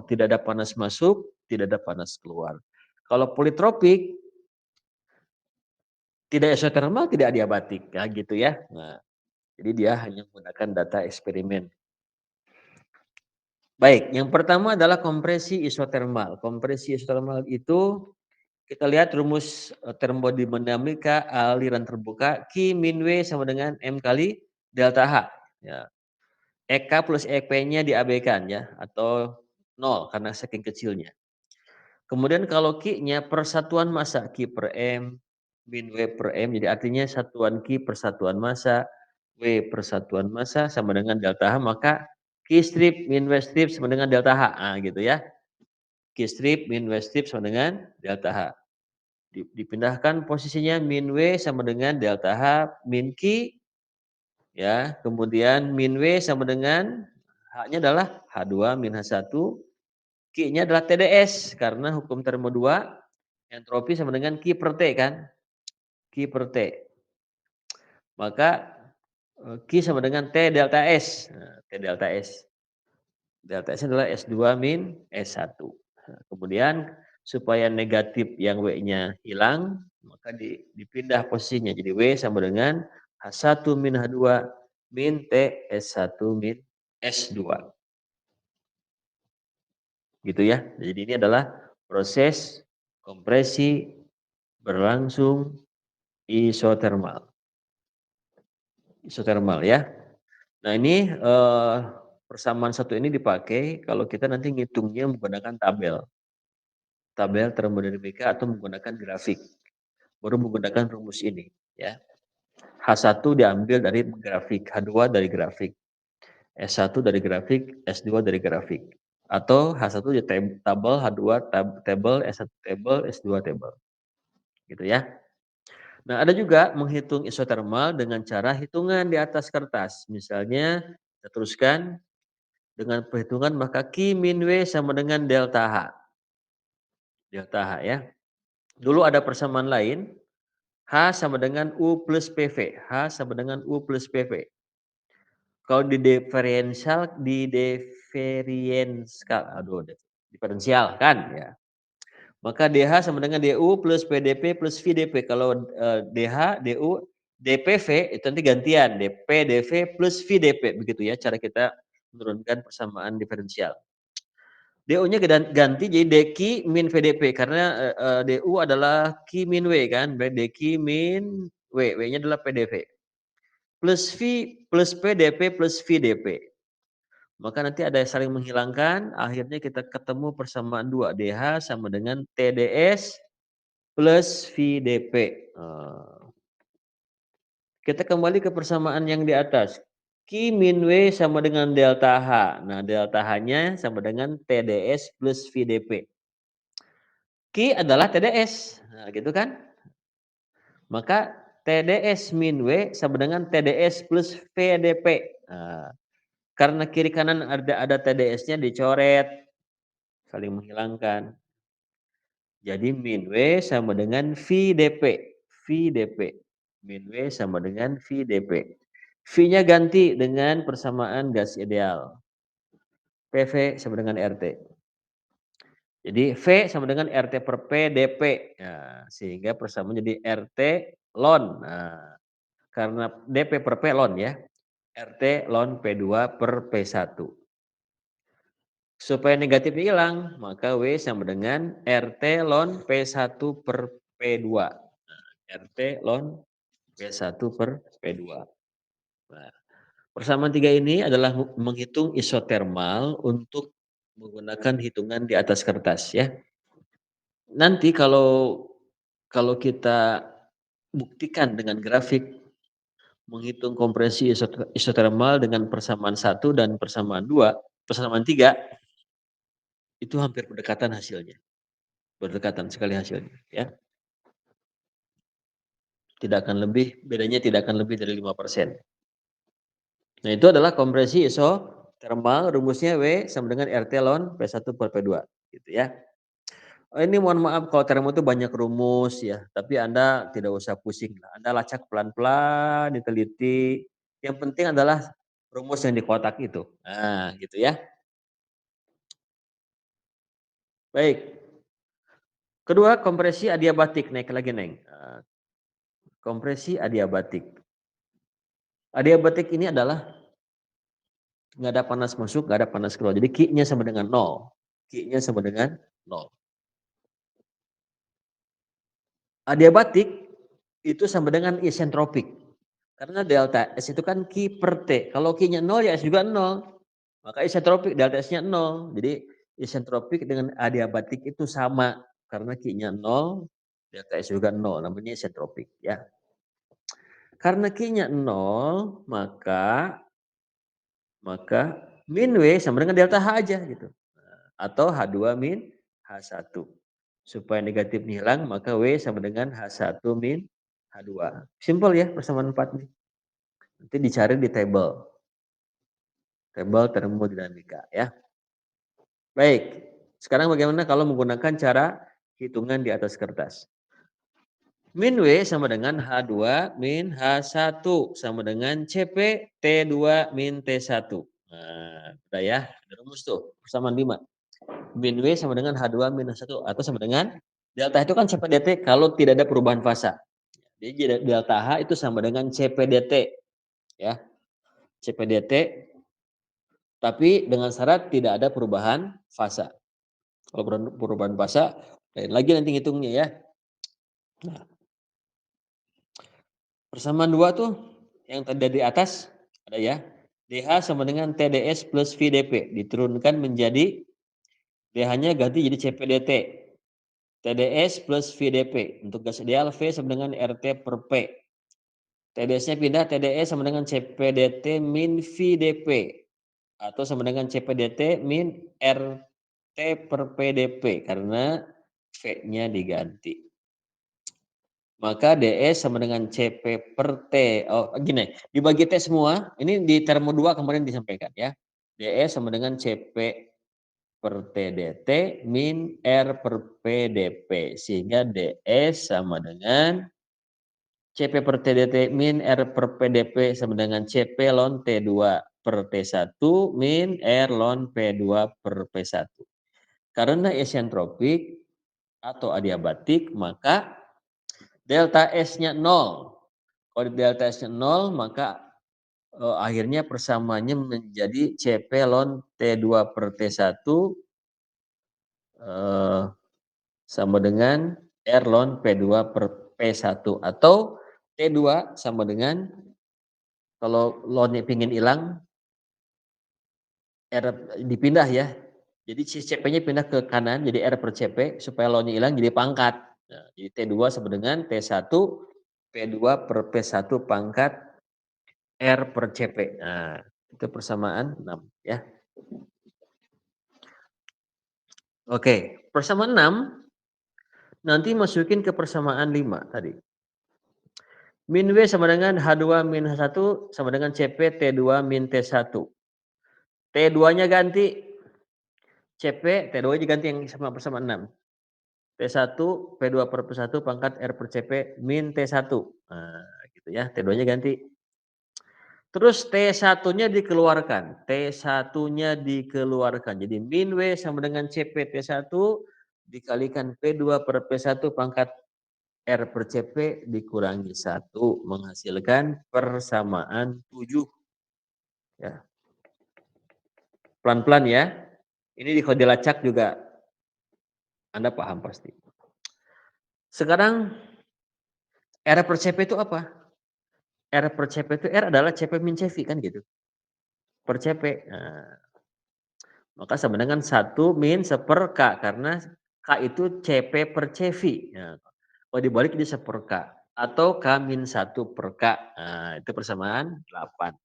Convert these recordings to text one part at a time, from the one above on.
tidak ada panas masuk, tidak ada panas keluar. Kalau politropik, tidak isotermal, tidak adiabatik, ya gitu ya. Nah, jadi dia hanya menggunakan data eksperimen. Baik, yang pertama adalah kompresi isotermal. Kompresi isotermal itu kita lihat rumus termodinamika aliran terbuka Q min W sama dengan M kali delta H. Ya. EK plus EP-nya diabaikan ya atau nol karena saking kecilnya. Kemudian kalau Q-nya persatuan massa Q per M min W per M, jadi artinya satuan Q persatuan massa W persatuan massa sama dengan delta H, maka Q strip min W strip sama dengan delta H. Nah, gitu ya. Q strip min W strip sama dengan delta H. Dipindahkan posisinya min W sama dengan delta H min Q ya. Kemudian min W sama dengan H-nya adalah H2 min H1. Q-nya adalah TdS karena hukum termo 2 entropi sama dengan Q per T kan. Q per T. Maka Q sama dengan T delta S. Nah, T delta S. Delta S adalah S2 min S1. Nah, kemudian supaya negatif yang W-nya hilang, maka dipindah posisinya. Jadi W sama dengan H1 min H2 min T S1 min S2. Gitu ya. Jadi ini adalah proses kompresi berlangsung isotermal. Isotermal ya. Nah ini persamaan satu ini dipakai kalau kita nanti ngitungnya menggunakan tabel. Tabel termodinamika atau menggunakan grafik. Baru menggunakan rumus ini ya. H1 diambil dari grafik, H2 dari grafik, S1 dari grafik, S2 dari grafik. Atau H1 di tabel, H2 tabel, S1 tabel, S2 tabel. Gitu ya. Nah, ada juga menghitung isotermal dengan cara hitungan di atas kertas. Misalnya, kita teruskan dengan perhitungan maka Q min W sama dengan delta H. Delta H ya. Dulu ada persamaan lain, H sama dengan U plus PV. H sama dengan U plus PV. Kalau diferensial kan ya. Maka DH sama dengan DU plus PDP plus VDP. Kalau DH, DU, DPV itu nanti gantian DP, DV plus VDP begitu ya cara kita menurunkan persamaan diferensial. DU-nya ganti jadi DQ min VDP karena DU adalah Q min W kan, berarti DQ min W, W-nya adalah PDV. Plus V plus PDP plus VDP. Maka nanti ada yang saling menghilangkan, akhirnya kita ketemu persamaan 2. DH sama dengan TDS plus VDP. Kita kembali ke persamaan yang di atas. Q min W sama dengan delta H. Nah, delta H-nya sama dengan TDS plus VDP. Q adalah TDS. Nah, gitu kan? Maka TDS min W sama dengan TDS plus VDP. Nah, karena kiri kanan ada TDS-nya dicoret, saling menghilangkan. Jadi min W sama dengan VDP. VDP. Min W sama dengan VDP. V-nya ganti dengan persamaan gas ideal. PV sama dengan RT. Jadi V sama dengan RT per PDP. Ya, sehingga persamaan jadi RT ln. Nah, karena DP per P ln ya. RT ln P2 per P1. Supaya negatifnya hilang, maka W sama dengan RT ln P1 per P2. Nah, RT ln P1 per P2. Nah, persamaan 3 ini adalah menghitung isotermal untuk menggunakan hitungan di atas kertas ya. Nanti kalau kita buktikan dengan grafik menghitung kompresi isotermal dengan persamaan 1 dan persamaan 2, persamaan 3 itu hampir berdekatan hasilnya. Berdekatan sekali hasilnya ya. Bedanya tidak akan lebih dari 5%. Nah, itu adalah kompresi isotermal, rumusnya W sama dengan RT ln P1 per P2 gitu ya. Oh, ini mohon maaf kalau termo itu banyak rumus ya, tapi Anda tidak usah pusing lah. Anda lacak pelan-pelan, diteliti. Yang penting adalah rumus yang di kotak itu. Nah, gitu ya. Baik, kedua kompresi adiabatik, naik lagi, Neng, kompresi adiabatik. Adiabatik ini adalah nggak ada panas masuk, nggak ada panas keluar, jadi Q-nya sama dengan nol, Q-nya sama dengan nol. Adiabatik itu sama dengan isentropik, karena delta S itu kan Q per T, kalau Q-nya nol ya S juga nol, maka isentropik delta S-nya nol, jadi isentropik dengan adiabatik itu sama, karena Q-nya nol, delta S juga nol, namanya isentropik ya. Karena Q-nya nol, maka min W sama dengan delta H aja gitu. Atau H2 min H1. Supaya negatifnya hilang, maka W sama dengan H1 min H2. Simpel ya persamaan 4 nih. Nanti dicari di table termodinamika ya. Baik, sekarang bagaimana kalau menggunakan cara hitungan di atas kertas? Min W sama dengan H2 min H1 sama dengan CP T2 min T1. Nah, udah ya, ada rumus tuh, persamaan 5. Min W sama dengan H2 min H1 atau sama dengan delta itu kan CP/dt kalau tidak ada perubahan fasa. Jadi delta H itu sama dengan CP/dt ya. CP/dt tapi dengan syarat tidak ada perubahan fasa. Kalau perubahan fasa lain lagi nanti ngitungnya ya. Nah, persamaan 2 tuh yang tadi di atas ada ya. DH sama dengan TDS plus VDP diturunkan menjadi DH-nya ganti jadi CP/dt. TDS plus VDP. Untuk gas ideal V sama dengan RT per P. TDS-nya pindah, TDS sama dengan CPDT min VDP. Atau sama dengan CPDT min RT per PDP. Karena V-nya diganti. Maka DS sama dengan CP per T. Oh gini, dibagi T semua. Ini di termo 2 kemarin disampaikan ya. DS sama dengan CP per TDT min R per PDP. Sehingga DS sama dengan CP per TDT min R per PDP sama dengan CP ln T2 per T1 min R ln P2 per P1. Karena esentropik atau adiabatik, maka delta S-nya 0. Kalau delta S-nya 0, maka akhirnya persamaannya menjadi CP ln T2 per T1 sama dengan R ln P2 per P1 atau T2 sama dengan kalau ln-nya pingin hilang R dipindah ya. Jadi si CP-nya pindah ke kanan jadi R per CP supaya ln-nya hilang jadi pangkat. Nah, jadi T2 sama dengan T1 P2 per P1 pangkat R per CP. Nah, itu persamaan 6 ya. Oke, persamaan 6 nanti masukin ke persamaan 5 tadi. Min W sama dengan H2 min H1 sama dengan CP T2 min T1. T2-nya ganti CP, T2 ganti yang sama persamaan 6. T1 P2 per P1 pangkat R per CP min T1. Nah, gitu ya. T2-nya ganti. Terus T1-nya dikeluarkan. T1-nya dikeluarkan. Jadi min W sama dengan CP T1 dikalikan P2 per P1 pangkat R per CP dikurangi 1 menghasilkan persamaan 7. Ya. Pelan-pelan ya. Ini di kode lacak juga Anda paham pasti. Sekarang R per CP itu apa? R per CP itu R adalah CP min CV kan gitu. Per CP. Nah, maka sama dengan 1 min seper K karena K itu CP per CV. Nah, kalau dibalik jadi seper K atau K min 1 per K. Nah, itu persamaan 8.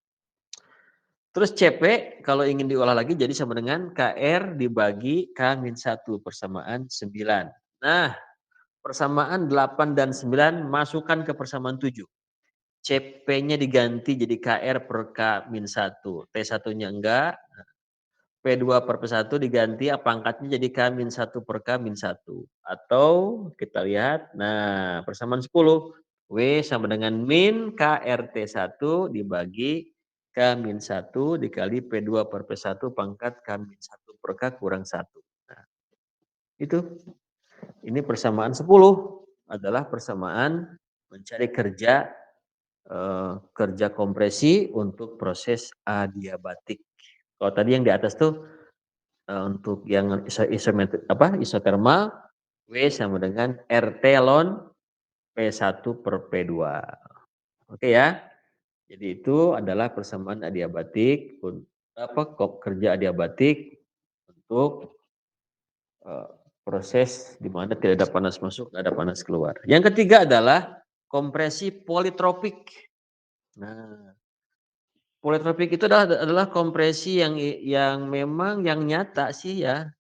Terus CP kalau ingin diolah lagi jadi sama dengan KR dibagi K min 1 persamaan 9. Nah, persamaan 8 dan 9 masukkan ke persamaan 7. CP-nya diganti jadi KR per K min 1. T1-nya enggak. P2 per P1 diganti pangkatnya jadi K min 1 per K min 1. Atau kita lihat, nah persamaan 10. W sama dengan min KRT1 dibagi K min 1 dikali P2 per P1 pangkat K min 1 per K kurang 1. Nah, Itu. Ini persamaan 10 adalah persamaan mencari kerja kompresi untuk proses adiabatik. Kalau tadi yang di atas tuh, untuk yang isotermal, W sama dengan RT ln P1 per P2. Oke ya. Jadi itu adalah persamaan adiabatik kerja adiabatik untuk Eee, proses di mana tidak ada panas masuk, nggak ada panas keluar. Yang ketiga adalah kompresi politropik. Nah, politropik itu adalah kompresi yang memang yang nyata sih ya,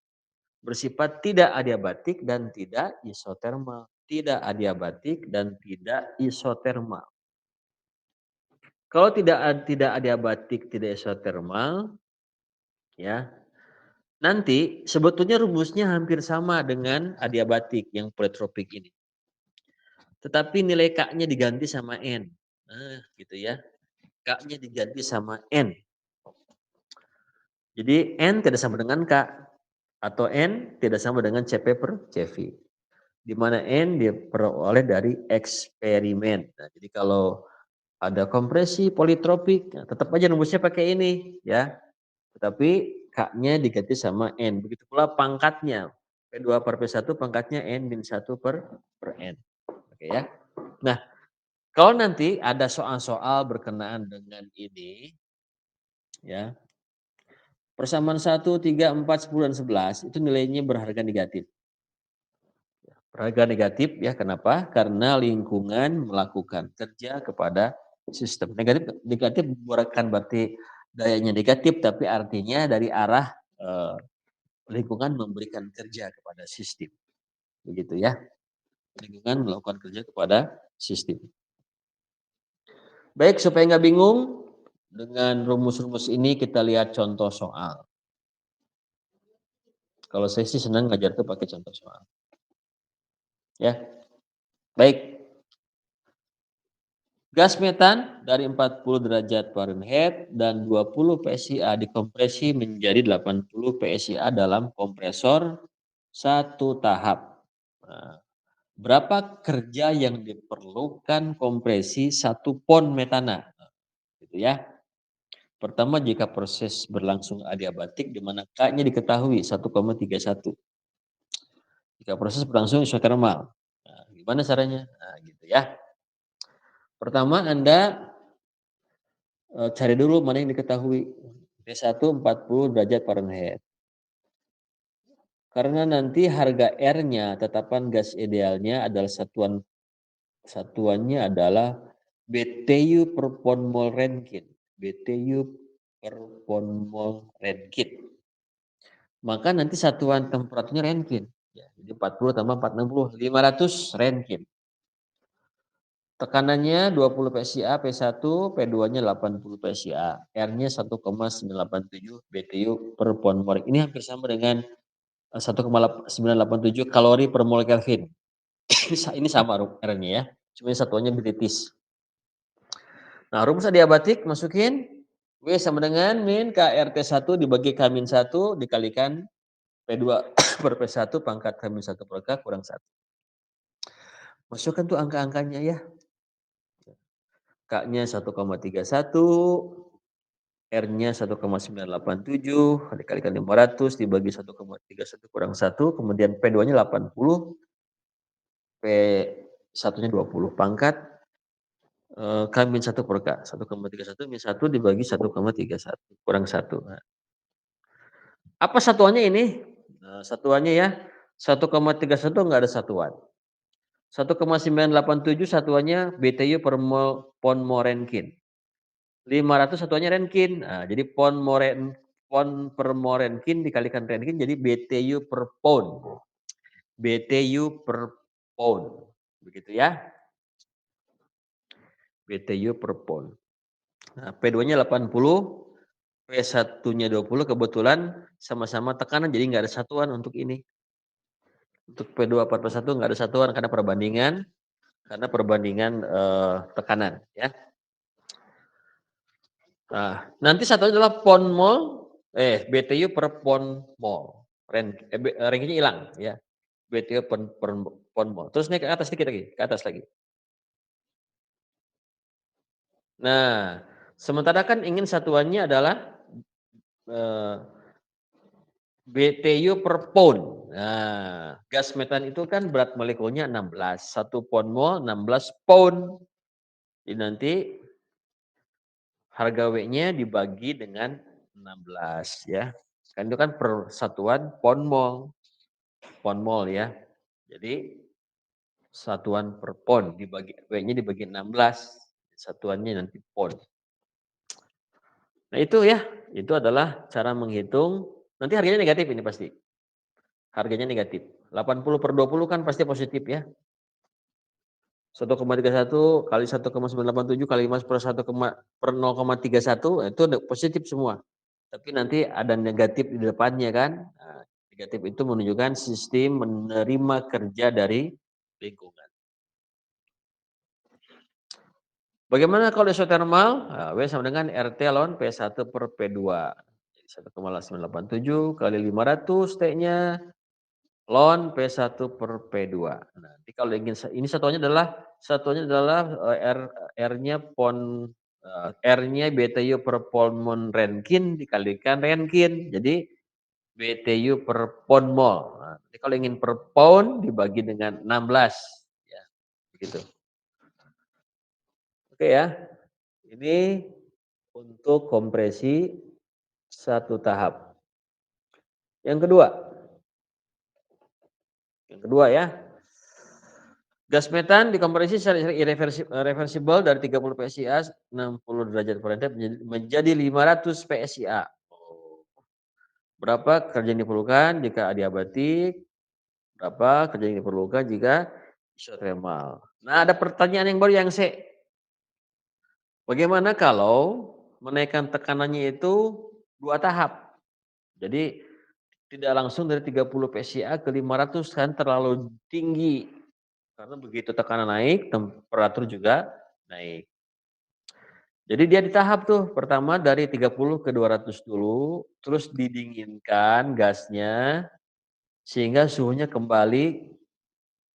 bersifat tidak adiabatik dan tidak isotermal. Tidak adiabatik dan tidak isotermal. Kalau tidak adiabatik, tidak isotermal, ya, nanti sebetulnya rumusnya hampir sama dengan adiabatik yang politropik ini. Tetapi nilai K-nya diganti sama N. Nah, gitu ya. K-nya diganti sama N. Jadi N tidak sama dengan K atau N tidak sama dengan CP per CV. Di mana N diperoleh dari eksperimen. Nah, jadi kalau ada kompresi politropik, nah tetap aja rumusnya pakai ini ya. Tetapi K-nya diganti sama N. Begitu pula pangkatnya. P2 per P1 pangkatnya N-1 per N. Oke ya. Nah, kalau nanti ada soal-soal berkenaan dengan ini, ya, persamaan 1, 3, 4, 10, dan 11 itu nilainya berharga negatif. Berharga negatif ya, kenapa? Karena lingkungan melakukan kerja kepada sistem. Negatif negatif bukan berarti dayanya negatif, tapi artinya dari arah eh, lingkungan memberikan kerja kepada sistem. Begitu ya. Lingkungan melakukan kerja kepada sistem. Baik, supaya nggak bingung, dengan rumus-rumus ini kita lihat contoh soal. Kalau saya sih senang ngajar tuh pakai contoh soal. Ya, baik. Gas metan dari 40 derajat Fahrenheit dan 20 PSIA dikompresi menjadi 80 PSIA dalam kompresor satu tahap. Nah, berapa kerja yang diperlukan kompresi 1 pon metana? Gitu ya. Pertama, jika proses berlangsung adiabatik di mana K-nya diketahui 1,31. Jika proses berlangsung isotermal. Nah, gimana caranya? Nah, gitu ya. Pertama Anda cari dulu mana yang diketahui. T1 40 derajat Fahrenheit. Karena nanti harga R-nya, tetapan gas idealnya adalah satuannya adalah BTU per pon mol Rankine. BTU per pon mol Rankine. Maka nanti satuan temperaturnya Rankine. Ya, jadi 40 tambah 460, 500 Rankine. Tekanannya 20 PSIA P1, P2-nya 80 PSIA. R-nya 1,987 BTU per pon mol. Ini hampir sama dengan 1,987 kalori per mol Kelvin. Ini sama R-nya ya. Cuma satuannya British. Nah, rumus adiabatik masukin W sama dengan min KRT1 dibagi K-1 dikalikan P2 per P1 pangkat K-1 per K kurang 1. Masukkan tuh angka-angkanya ya. K-nya 1,31, R-nya 1,987 dikalikan 500 dibagi 1,31 kurang 1, kemudian P2-nya 80, P1-nya 20 pangkat K-1 per K. 1,31 min 1 dibagi 1,31 kurang 1. Nah, apa satuannya ini? Nah, satuannya ya 1,31 enggak ada satuan. 1,987 satuannya BTU per pon mol Rankine. 500 satuannya Rankine. Nah, jadi pon per mol Rankine dikalikan Rankine jadi BTU per pound. BTU per pound. Begitu ya. BTU per pound. Nah, P2-nya 80, P1-nya 20 kebetulan sama-sama tekanan jadi nggak ada satuan untuk ini. Untuk P2 per P1 nggak ada satuan karena perbandingan tekanan ya. Nah, nanti satunya adalah BTU per pon mol. Rankingnya hilang ya. BTU per mol. Terus naik ke atas dikit lagi, ke atas lagi. Nah, sementara kan ingin satuannya adalah, eee, BTU per pound. Nah, gas metan itu kan berat molekulnya 16, 1 pound mol 16 pound. Jadi nanti harga W-nya dibagi dengan 16 ya. Kan itu kan per satuan pound mol ya. Jadi satuan per pound dibagi W-nya dibagi 16, satuannya nanti pound. Nah itu ya, itu adalah cara menghitung, nanti harganya negatif ini pasti, harganya negatif. 80/20 kan pasti positif ya. 1,31 kali 1,987 kali 5 per 0,31 itu udah positif semua. Tapi nanti ada negatif di depannya kan. Nah, negatif itu menunjukkan sistem menerima kerja dari lingkungan. Bagaimana kalau isotermal? Nah, W sama dengan RT ln P1 per P2. Jadi 1,987 kali 500 T-nya ln P1 per P2. Nah, nanti kalau ingin ini satuannya adalah R-nya R-nya BTU per Polmon Renkin dikalikan Renkin. Jadi BTU per pound mol. Nah, nanti kalau ingin per pound dibagi dengan 16 ya, begitu. Oke ya. Ini untuk kompresi satu tahap. Yang kedua ya, gas metan dikompresi secara reversibel dari 30 PSIA 60 derajat Fahrenheit menjadi 500 PSIA. Oh. Berapa kerja yang diperlukan jika adiabatik? Berapa kerja yang diperlukan jika isotermal? Nah, ada pertanyaan yang baru yang C. Bagaimana kalau menaikkan tekanannya itu 2 tahap? Jadi tidak langsung dari 30 PSIA ke 500 kan terlalu tinggi. Karena begitu tekanan naik, temperatur juga naik. Jadi dia di tahap tuh, pertama dari 30 ke 200 dulu, terus didinginkan gasnya sehingga suhunya kembali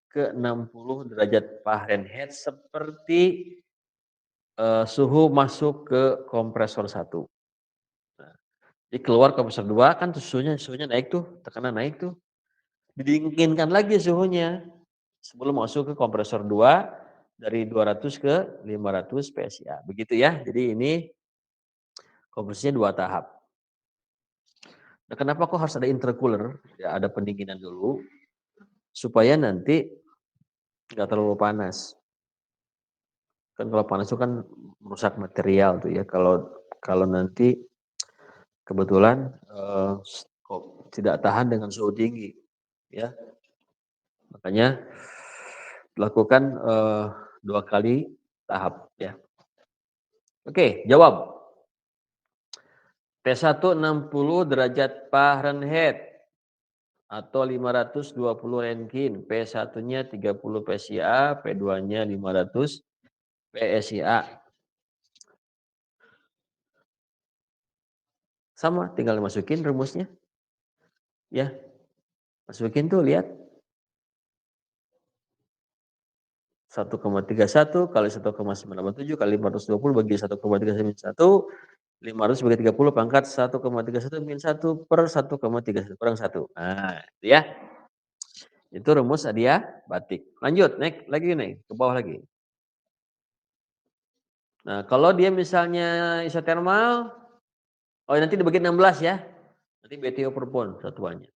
ke 60 derajat Fahrenheit seperti, suhu masuk ke kompresor satu. Nah, jadi keluar kompresor 2 kan tuh suhunya naik tuh, tekanan naik tuh. Didinginkan lagi suhunya sebelum masuk ke kompresor 2 dari 200 ke 500 PSIA, begitu ya. Jadi ini kompresinya 2 tahap. Nah, kenapa kok harus ada intercooler? Ya ada pendinginan dulu, supaya nanti nggak terlalu panas. Kan kalau panas itu kan merusak material tuh ya, kalau kalau nanti kebetulan, kok tidak tahan dengan suhu tinggi, ya. Makanya lakukan, 2 kali tahap ya. Oke, jawab. T1 60 derajat Fahrenheit atau 520 Renkin, P1-nya 30 PSIA, P2-nya 500 PSIA. Sama, tinggal masukin rumusnya. Ya, masukin tuh lihat. 1,31 kali 1,987 kali 520 bagi 1,391, 500 bagi 30 pangkat 1,31 min 1 per 1,31 kurang 1. Nah, itu ya. Itu rumus adiabatik. Lanjut, naik lagi nih, ke bawah lagi. Nah, kalau dia misalnya isotermal, oh nanti dibagi 16 ya. Nanti BTU per pound satuannya.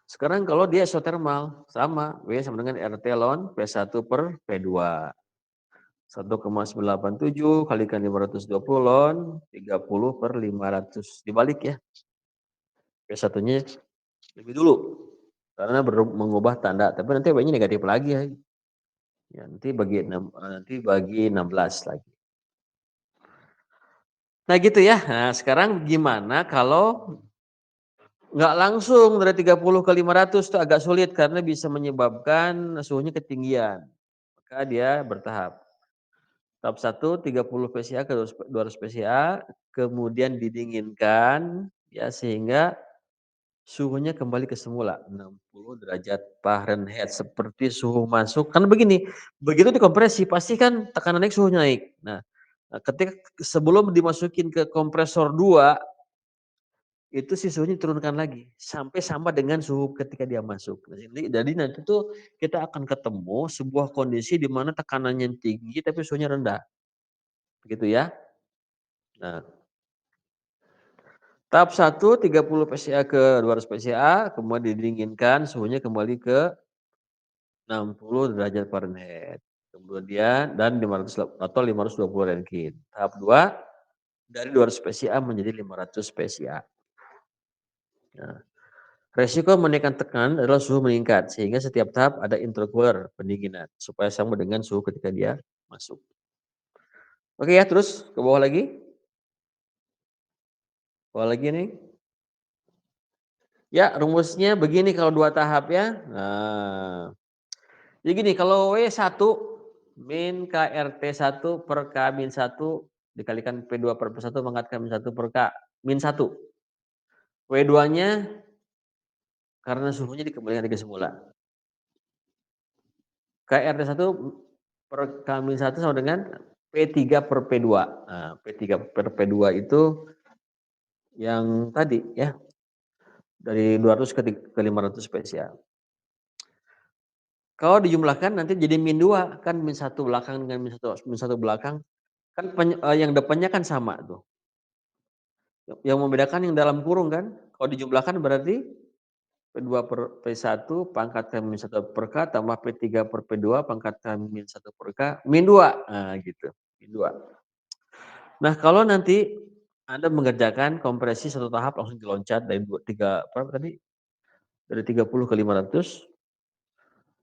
Sekarang kalau dia isotermal, sama, W sama dengan RT ln P1 per P2. 1,987 kalikan 520 ln 30 per 500. Dibalik ya. P1-nya lebih dulu. Karena mengubah tanda, tapi nanti W-nya negatif lagi ya. Ya, nanti bagi 16 lagi. Nah gitu ya. Nah sekarang gimana kalau nggak langsung dari 30 ke 500 itu agak sulit karena bisa menyebabkan suhunya ketinggian. Maka dia bertahap. Tahap 1 30 PSIA ke 200 PSIA, kemudian didinginkan ya sehingga Suhunya kembali ke semula, 60 derajat Fahrenheit seperti suhu masuk kan begini, begitu dikompresi pasti kan tekanan naik, suhunya naik. Ketika sebelum dimasukin ke kompresor 2 itu si suhunya diturunkan lagi, sampai sama dengan suhu ketika dia masuk. Jadi nanti tuh kita akan ketemu sebuah kondisi di mana tekanannya tinggi tapi suhunya rendah, begitu ya. Nah, tahap 1 30 PSIA ke 200 PSIA, kemudian didinginkan suhunya kembali ke 60 derajat Fahrenheit. Kemudian dan 500 atau 520 Renkin. Tahap 2 dari 200 PSIA menjadi 500 PSIA. Nah, resiko menaikkan tekanan adalah suhu meningkat, sehingga setiap tahap ada intercooler pendinginan supaya sama dengan suhu ketika dia masuk. Oke ya, terus ke bawah lagi. Bawah lagi nih. Ya, rumusnya begini kalau 2 tahap ya. Nah, jadi gini, kalau W1 min KRT1 per K min 1 dikalikan P2 per P1 pangkat K min 1 per K min 1. W2-nya karena suhunya dikembalikan lagi semula. KRT1 per K min 1 sama dengan P3 per P2. Nah, P3 per P2 itu yang tadi ya, dari 200 ke 500 PSIA. Kalau dijumlahkan nanti jadi min 2, kan min 1 belakang dengan min 1 belakang, kan yang depannya kan sama tuh. Yang membedakan yang dalam kurung kan, kalau dijumlahkan berarti P2 per P1 pangkat K min 1 per K tambah P3 per P2 pangkat K min 1 per K min 2, nah gitu, min 2. Nah kalau nanti Anda mengerjakan kompresi satu tahap langsung diloncat dari 3 berapa tadi, dari 30 ke 500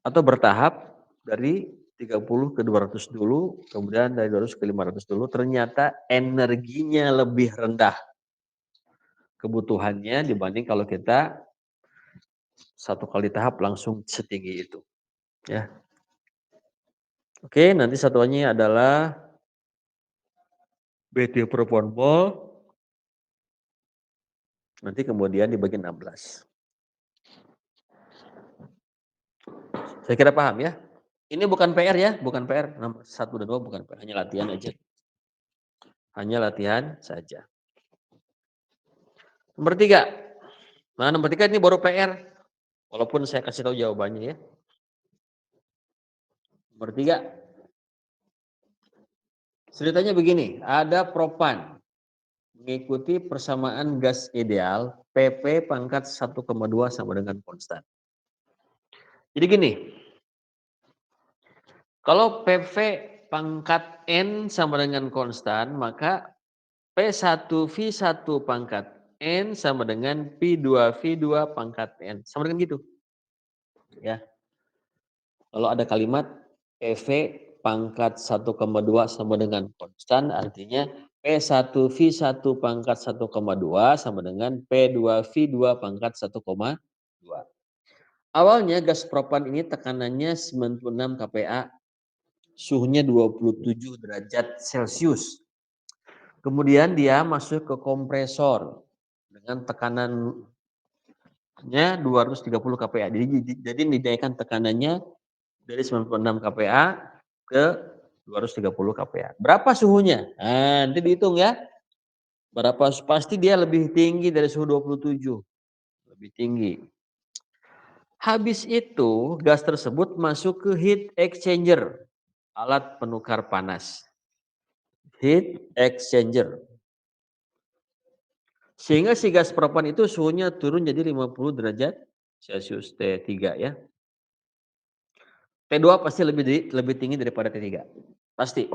atau bertahap dari 30 ke 200 dulu, kemudian dari 200 ke 500 dulu, ternyata energinya lebih rendah kebutuhannya dibanding kalau kita satu kali tahap langsung setinggi itu, ya. Oke, nanti satuannya adalah BT per mol, nanti kemudian dibagi 16. Saya kira paham ya? Ini bukan PR ya, bukan PR, nomor 1 dan 2 bukan PR, hanya latihan aja. Hanya latihan saja. Nomor 3. Nah, nomor 3 ini baru PR, walaupun saya kasih tahu jawabannya ya. Nomor 3, ceritanya begini, ada propan mengikuti persamaan gas ideal PP pangkat 1,2 sama dengan konstan. Jadi gini, kalau PV pangkat N sama dengan konstan, maka P1V1 pangkat N sama dengan P2V2 pangkat N. Sama dengan gitu. Ya. Kalau ada kalimat PV pangkat 1,2 sama dengan konstan, artinya P1V1 pangkat 1,2 sama dengan P2V2 pangkat 1,2. Awalnya gas propan ini tekanannya 96 kPa, suhunya 27 derajat Celcius. Kemudian dia masuk ke kompresor dengan tekanannya 230 kPa. Jadi dinaikkan tekanannya dari 96 kPa ke 230 kPa. Berapa suhunya? Nah, nanti dihitung ya. Berapa pasti dia lebih tinggi dari suhu 27. Lebih tinggi. Habis itu gas tersebut masuk ke heat exchanger, alat penukar panas. Heat exchanger. Sehingga si gas propan itu suhunya turun jadi 50 derajat Celcius T3 ya. T2 pasti lebih tinggi daripada T3. Pasti.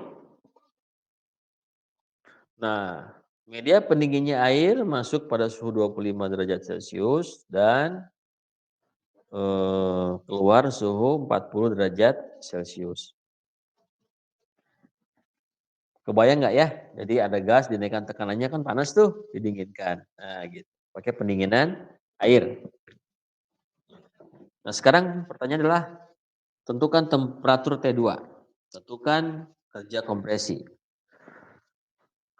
Nah, media pendinginnya air masuk pada suhu 25 derajat Celcius dan keluar suhu 40 derajat Celcius. Kebayang nggak ya? Jadi ada gas dinaikkan tekanannya kan panas tuh, didinginkan. Nah, gitu. Pakai pendinginan air. Nah, sekarang pertanyaan adalah tentukan temperatur T2. Tentukan kerja kompresi.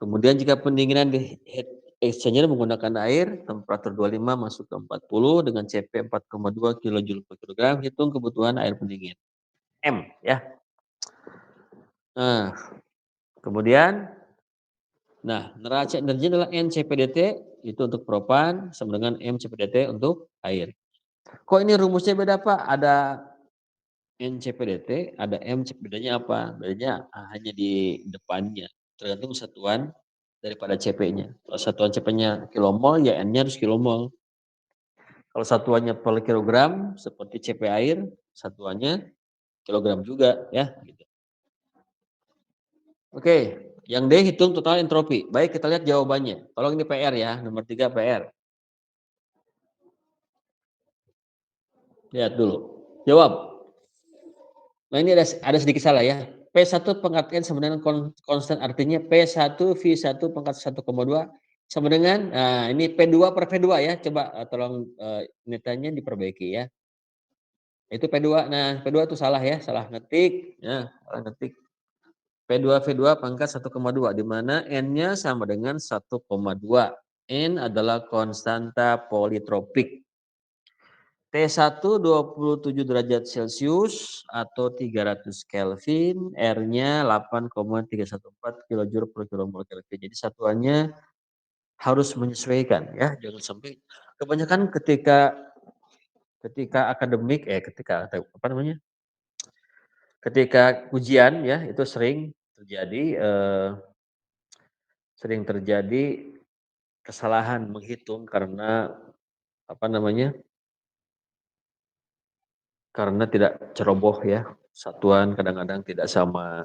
Kemudian jika pendinginan di head Exchanger menggunakan air, temperatur 25 masuk ke 40 dengan CP 4,2 kilojoule per kilogram, hitung kebutuhan air pendingin. M ya. Nah, kemudian neraca energi adalah NCPDT itu untuk propan sama dengan MCPDT untuk air. Kok ini rumusnya beda, Pak? Ada NCPDT, ada MC, bedanya apa? Bedanya hanya di depannya, tergantung satuan daripada CP-nya. Kalau satuan CP-nya kilomol, ya N-nya harus kilomol. Kalau satuannya per kilogram, seperti CP air, satuannya kilogram juga, ya. Gitu. Oke, yang D hitung total entropi. Baik, kita lihat jawabannya. Tolong ini PR ya, nomor 3 PR. Lihat dulu. Jawab. Nah, ini ada sedikit salah ya. P1 pengertian sama dengan konstan, artinya P1 V1 pangkat 1,2 sama dengan, nah ini P2 per V2 ya. Coba tolong netannya diperbaiki ya. Itu P2. Nah, P2 itu salah ya, salah ngetik. Ya, salah ngetik. P2 V2 pangkat 1,2 di mana N-nya sama dengan 1,2. N adalah konstanta politropik. T1 27 derajat Celcius atau 300 Kelvin, R-nya 8,314 kilojoule per kilomol Kelvin. Jadi satuannya harus menyesuaikan ya, jangan sampai kebanyakan ketika ketika akademik ketika apa namanya? Ketika ujian ya itu sering terjadi kesalahan menghitung karena apa namanya? Karena tidak ceroboh ya. Satuan kadang-kadang tidak sama.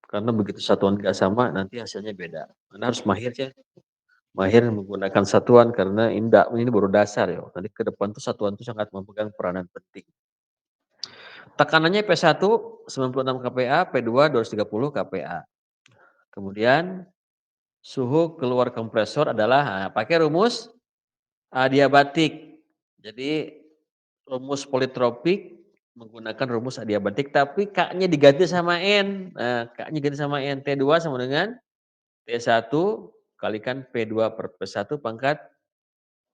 Karena begitu satuan nggak sama, nanti hasilnya beda. Anda harus mahir ya, mahir menggunakan satuan karena ini baru dasar ya. Nanti ke depan tuh satuan tuh sangat memegang peranan penting. Tekanannya P1 96 kPa, P2 230 kPa. Kemudian suhu keluar kompresor adalah pakai rumus adiabatik. Jadi rumus politropik menggunakan rumus adiabatik tapi K-nya diganti sama N. Nah, K-nya diganti sama N. T2 sama dengan T1 kalikan P2 per P1 pangkat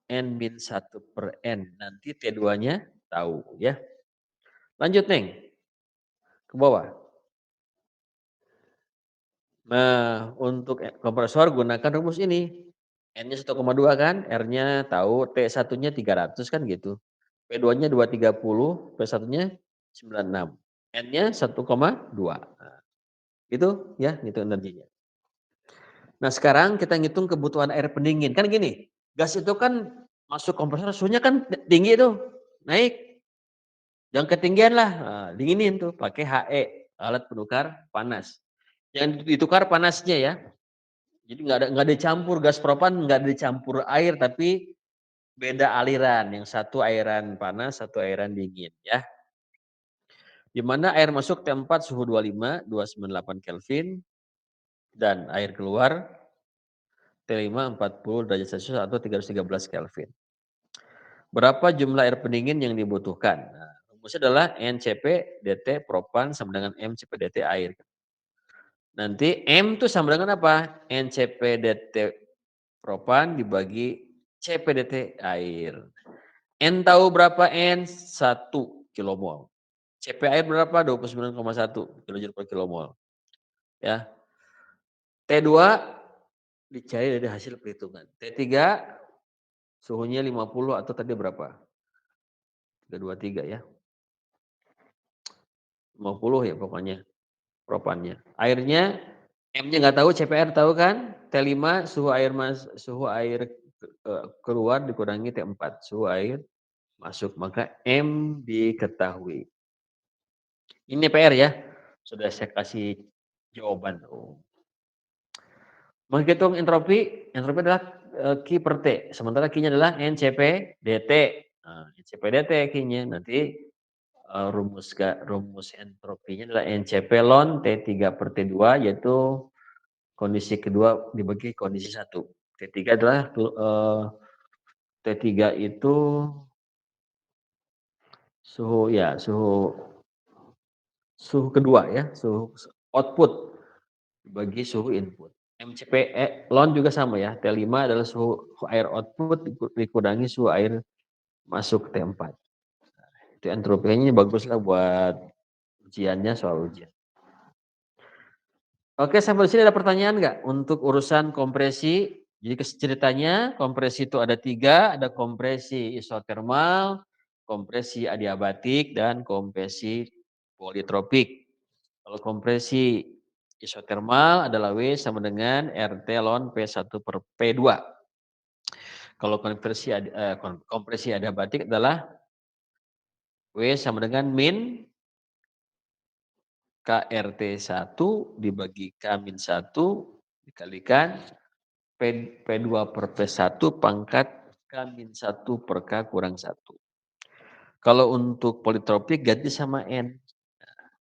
N-1 per N. Nanti T2-nya tahu ya. Lanjut Neng, ke bawah. Nah, untuk kompresor gunakan rumus ini. N-nya 1,2 kan, R-nya tahu, T1-nya 300 kan gitu. P2-nya 230, P1-nya 96. N-nya 1,2. Nah, itu ya, itu energinya. Nah, sekarang kita ngitung kebutuhan air pendingin. Kan gini, gas itu kan masuk kompresor suhunya kan tinggi tuh, naik. Yang ketinggian lah, nah, dinginin tuh pakai HE, alat penukar panas. Yang ditukar panasnya ya. Jadi nggak ada dicampur gas propan, nggak ada dicampur air tapi beda aliran. Yang satu airan panas, satu airan dingin ya. Di mana air masuk T4 suhu 25, 298 Kelvin dan air keluar T5 40 derajat Celcius atau 313 Kelvin. Berapa jumlah air pendingin yang dibutuhkan? Nah, rumusnya adalah NCP dt propan sama dengan MCP dt air. Nanti M itu sama dengan apa? NCP dt propan dibagi CP dt air. N tahu berapa N? 1 kilomol. CP air berapa? 29,1 kilojoule per kilomol. Ya. T2 dicari dari hasil perhitungan. T3 suhunya 50 atau tadi berapa? 323 ya. 50 ya pokoknya propannya. Airnya M-nya nggak tahu, CPR tahu kan? T5 suhu air keluar dikurangi T4 suhu air masuk, maka M diketahui. Ini PR ya. Sudah saya kasih jawaban. Menghitung entropi, entropi adalah Q per T. Sementara Q-nya adalah NCP dt. Nah, NCP dt Q-nya nanti rumus entropinya adalah NCP ln T3 per T2 yaitu kondisi kedua dibagi kondisi satu. T3 adalah T3 itu suhu kedua ya, suhu output dibagi suhu input. LON juga sama ya, T5 adalah suhu air output dikurangi suhu air masuk ke T4. Itu entropinya baguslah buat ujiannya, soal ujian. Oke, sampai di sini ada pertanyaan nggak untuk urusan kompresi? Jadi ceritanya kompresi itu ada 3, ada kompresi isotermal, kompresi adiabatik, dan kompresi politropik. Kalau kompresi isotermal adalah W sama dengan RT ln P1 per P2. Kalau kompresi adiabatik adalah W sama dengan min KRT1 dibagi K-1 dikalikan P2 per P1 pangkat K-1 per K kurang 1. Kalau untuk politropik ganti sama N.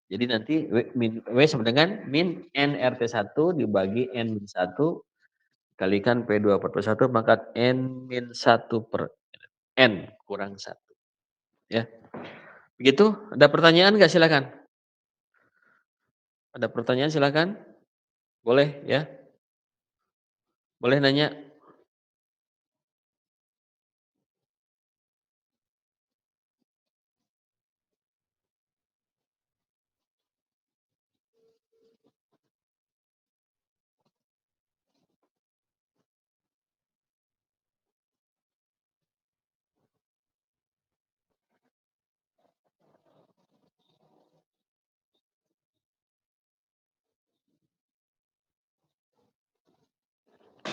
Jadi nanti W sama dengan min NRT1 dibagi N-1 kalikan P2 per P1 pangkat N-1 per N kurang 1. Ya. Begitu? Ada pertanyaan nggak? Silakan. Ada pertanyaan silakan. Boleh ya? Boleh nanya.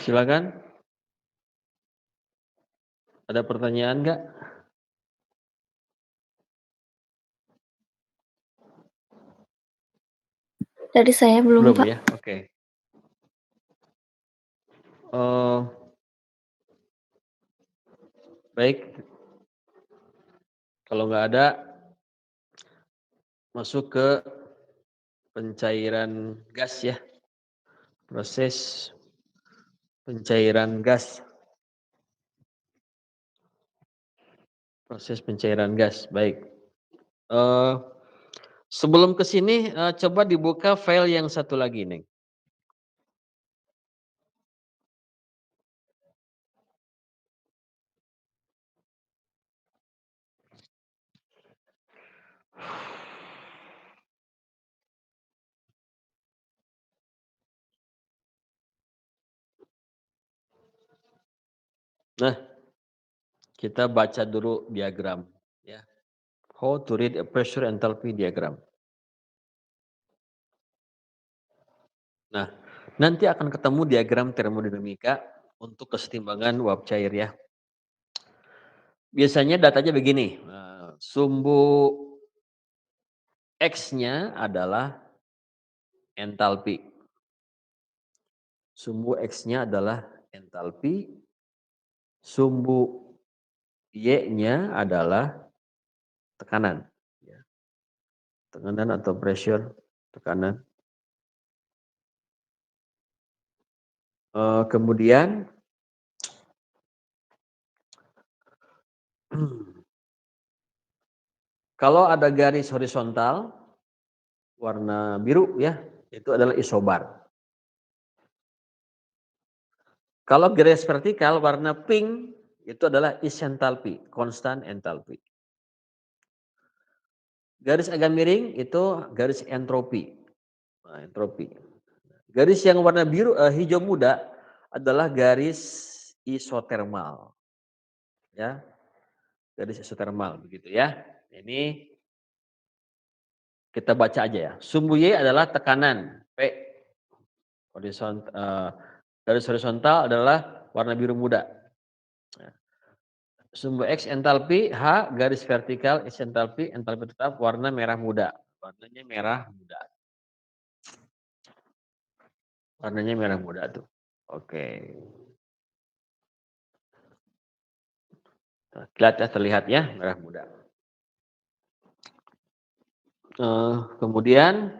Silakan. Ada pertanyaan nggak? Dari saya belum, Belum Pak. ya? Oke. Eh, baik. Kalau nggak ada, masuk ke pencairan gas ya. Proses pencairan gas. Proses pencairan gas. Baik. Eh, sebelum ke sini coba dibuka file yang satu lagi, Neng. Nah, kita baca dulu diagram ya. How to read a pressure enthalpy diagram. Nah, nanti akan ketemu diagram termodinamika untuk kesetimbangan uap cair ya. Biasanya datanya begini, sumbu X-nya adalah entalpi. Sumbu X-nya adalah entalpi, sumbu Y-nya adalah tekanan. Ya. Tekanan atau pressure, tekanan. Kemudian kalau ada garis horizontal warna biru ya, itu adalah isobar. Kalau garis vertikal warna pink itu adalah isentalpi, constant entalpi. Garis agak miring itu garis entropi. Nah, entropi. Garis yang warna biru hijau muda adalah garis isotermal. Ya. Garis isotermal begitu ya. Ini kita baca aja ya. Sumbu Y adalah tekanan P. Garis horizontal adalah warna biru muda. Sumbu X entalpi, H garis vertikal X entalpi tetap warna merah muda. Warnanya merah muda. Warnanya merah muda tuh. Oke. Terlihat ya merah muda. Kemudian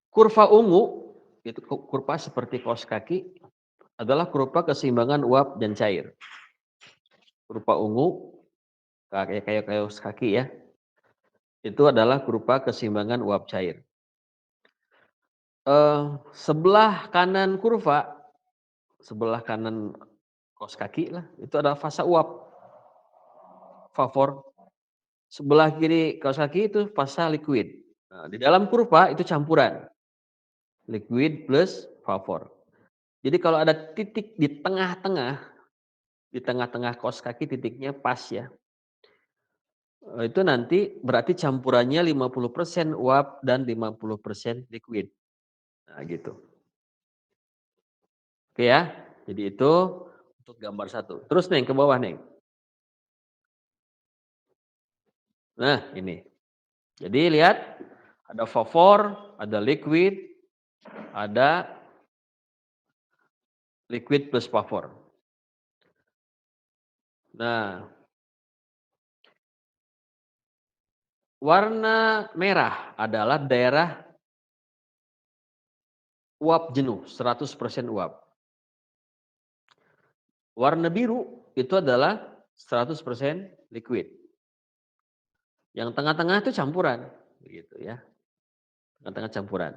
kurva ungu itu kurva seperti kaos kaki adalah kurva keseimbangan uap dan cair. Kurva ungu kayak kaos kaki ya. Itu adalah kurva keseimbangan uap cair. Sebelah kanan kurva, sebelah kanan kaus kaki lah, itu ada fasa uap, vapor. Sebelah kiri kaus kaki itu fasa liquid. Nah, di dalam kurva itu campuran, liquid plus vapor. Jadi kalau ada titik di tengah-tengah kaus kaki titiknya pas ya, itu nanti berarti campurannya 50% uap dan 50% liquid. Nah gitu. Oke ya, jadi itu untuk gambar satu. Terus Neng, ke bawah Neng. Nah ini, jadi lihat ada vapor, ada ada liquid plus vapor. Nah, warna merah adalah daerah uap jenuh, 100% uap. Warna biru itu adalah 100% liquid. Yang tengah-tengah itu campuran, begitu ya. Tengah-tengah campuran.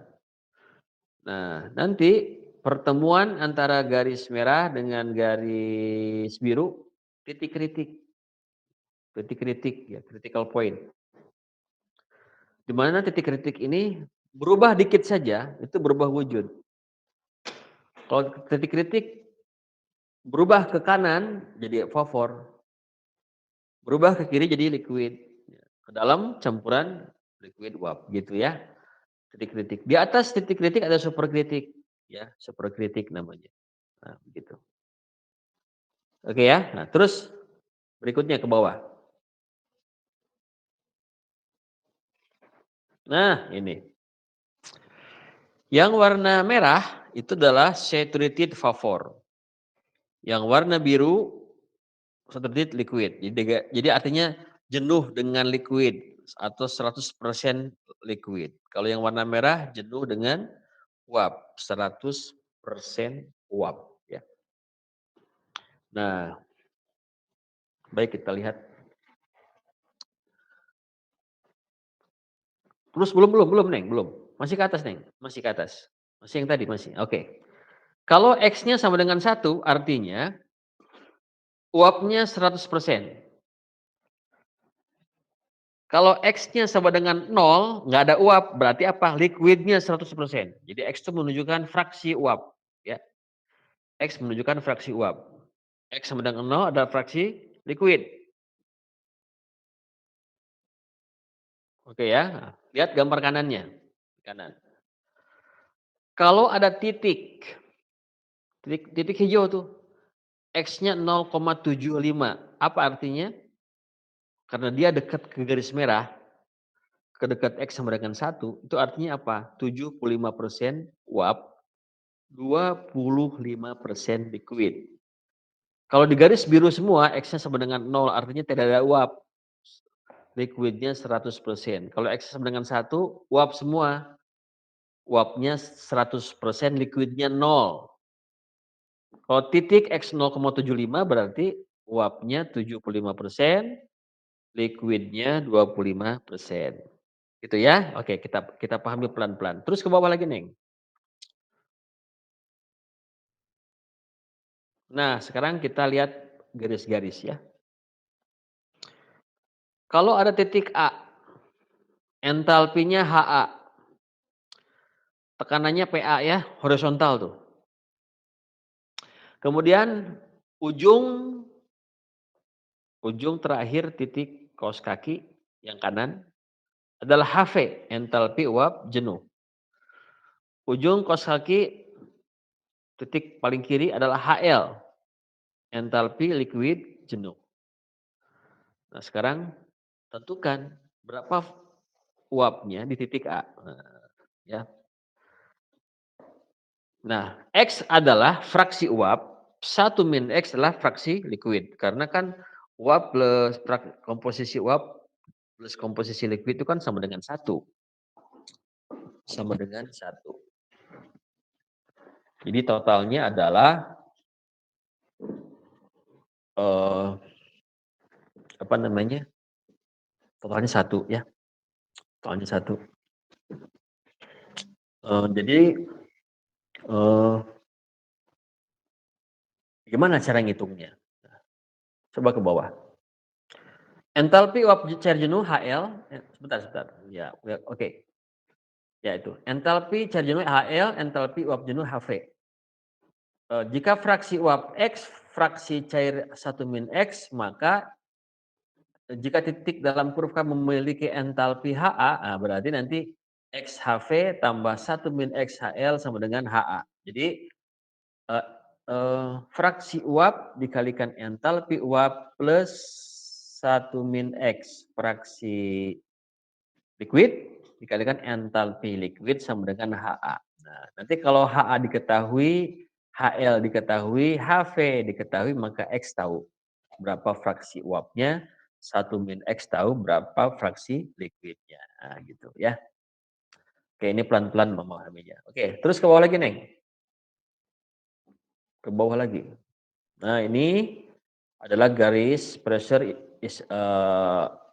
Nah, nanti pertemuan antara garis merah dengan garis biru, titik kritik ya, critical point. Di mana titik kritik ini berubah dikit saja, itu berubah wujud. Kalau titik kritik berubah ke kanan jadi fosfor, berubah ke kiri jadi liquid. Ke dalam campuran liquid uap gitu ya. Titik kritik. Di atas titik kritik ada super kritik ya, super kritik namanya. Nah, begitu. Oke ya. Nah, terus berikutnya ke bawah. Nah, ini. Yang warna merah itu adalah saturated vapor. Yang warna biru saturated liquid. Jadi artinya jenuh dengan liquid atau 100% liquid. Kalau yang warna merah jenuh dengan uap, 100% uap ya. Nah, baik kita lihat. Terus belum Neng, belum. Masih ke atas Neng, masih ke atas. Masih yang tadi masih. Oke. Kalau X-nya sama dengan 1 artinya uapnya 100%. Kalau X-nya sama dengan 0, nggak ada uap, berarti apa? Liquidnya 100%. Jadi X itu menunjukkan fraksi uap, ya. X menunjukkan fraksi uap. X sama dengan 0 adalah fraksi liquid. Oke ya, nah, lihat gambar kanannya. Kanan. Kalau ada titik hijau tuh, X-nya 0,75. Apa artinya? Karena dia dekat ke garis merah, ke dekat X sama dengan 1, itu artinya apa? 75% uap, 25% liquid. Kalau di garis biru semua, X-nya sama dengan 0, artinya tidak ada uap. Liquidnya 100%. Kalau X sama dengan 1, uap semua. Uapnya 100%, liquidnya 0. Kalau titik X 0,75 berarti uapnya 75%, liquidnya 25%. Gitu ya? Oke, kita pahami pelan-pelan. Terus ke bawah lagi, Neng. Nah, sekarang kita lihat garis-garis ya. Kalau ada titik A, entalpinya HA, tekanannya PA ya, horizontal tuh. Kemudian ujung terakhir titik kaus kaki yang kanan adalah HV, entalpi uap jenuh. Ujung kaus kaki titik paling kiri adalah HL, entalpi liquid jenuh. Nah, sekarang tentukan berapa uapnya di titik A. Nah, ya. Nah, X adalah fraksi uap, 1 min X adalah fraksi liquid. Karena kan uap plus komposisi uap plus komposisi liquid itu kan sama dengan 1. Sama dengan 1. Jadi totalnya adalah apa namanya? Totalnya 1 ya. Totalnya 1. Jadi gimana cara ngitungnya? Coba ke bawah. Entalpi uap cair jenuh HL, sebentar. Ya, oke. Ya itu. Entalpi cair jenuh HL, entalpi uap jenuh HV. Jika fraksi uap X, fraksi cair 1 min X, maka jika titik dalam kurva memiliki entalpi HA, nah berarti nanti XHV tambah 1 min XHL sama dengan HA. Jadi eh, fraksi uap dikalikan entalpi uap plus 1 min X fraksi liquid dikalikan entalpi liquid sama dengan HA. Nah, nanti kalau HA diketahui, HL diketahui, HV diketahui, maka X tahu berapa fraksi uapnya, 1 min X tahu berapa fraksi liquidnya. Nah, gitu ya. Oke, ini pelan-pelan memahaminya. Oke, terus ke bawah lagi, Neng. Ke bawah lagi. Nah, ini adalah garis pressure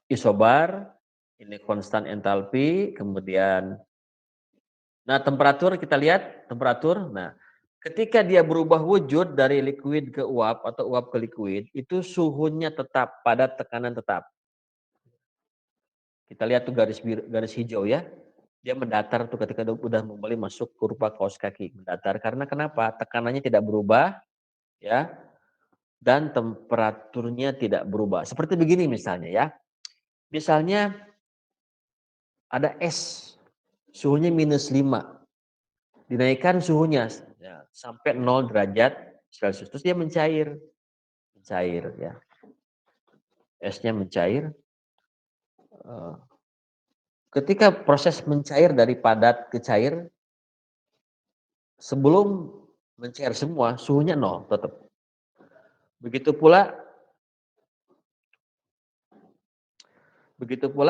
isobar, ini konstan entalpi, kemudian temperatur kita lihat temperatur. Nah, ketika dia berubah wujud dari liquid ke uap atau uap ke liquid, itu suhunya tetap pada tekanan tetap. Kita lihat tuh garis hijau ya. Dia mendatar tuh ketika udah mulai masuk kurva kaos kaki, mendatar karena kenapa? Tekanannya tidak berubah ya dan temperaturnya tidak berubah. Seperti begini misalnya ya. Misalnya ada es, suhunya -5. Dinaikkan suhunya ya, sampai 0 derajat Celcius. Terus dia mencair ya. Esnya mencair. Ketika proses mencair dari padat ke cair, sebelum mencair semua, suhunya 0 tetap. Begitu pula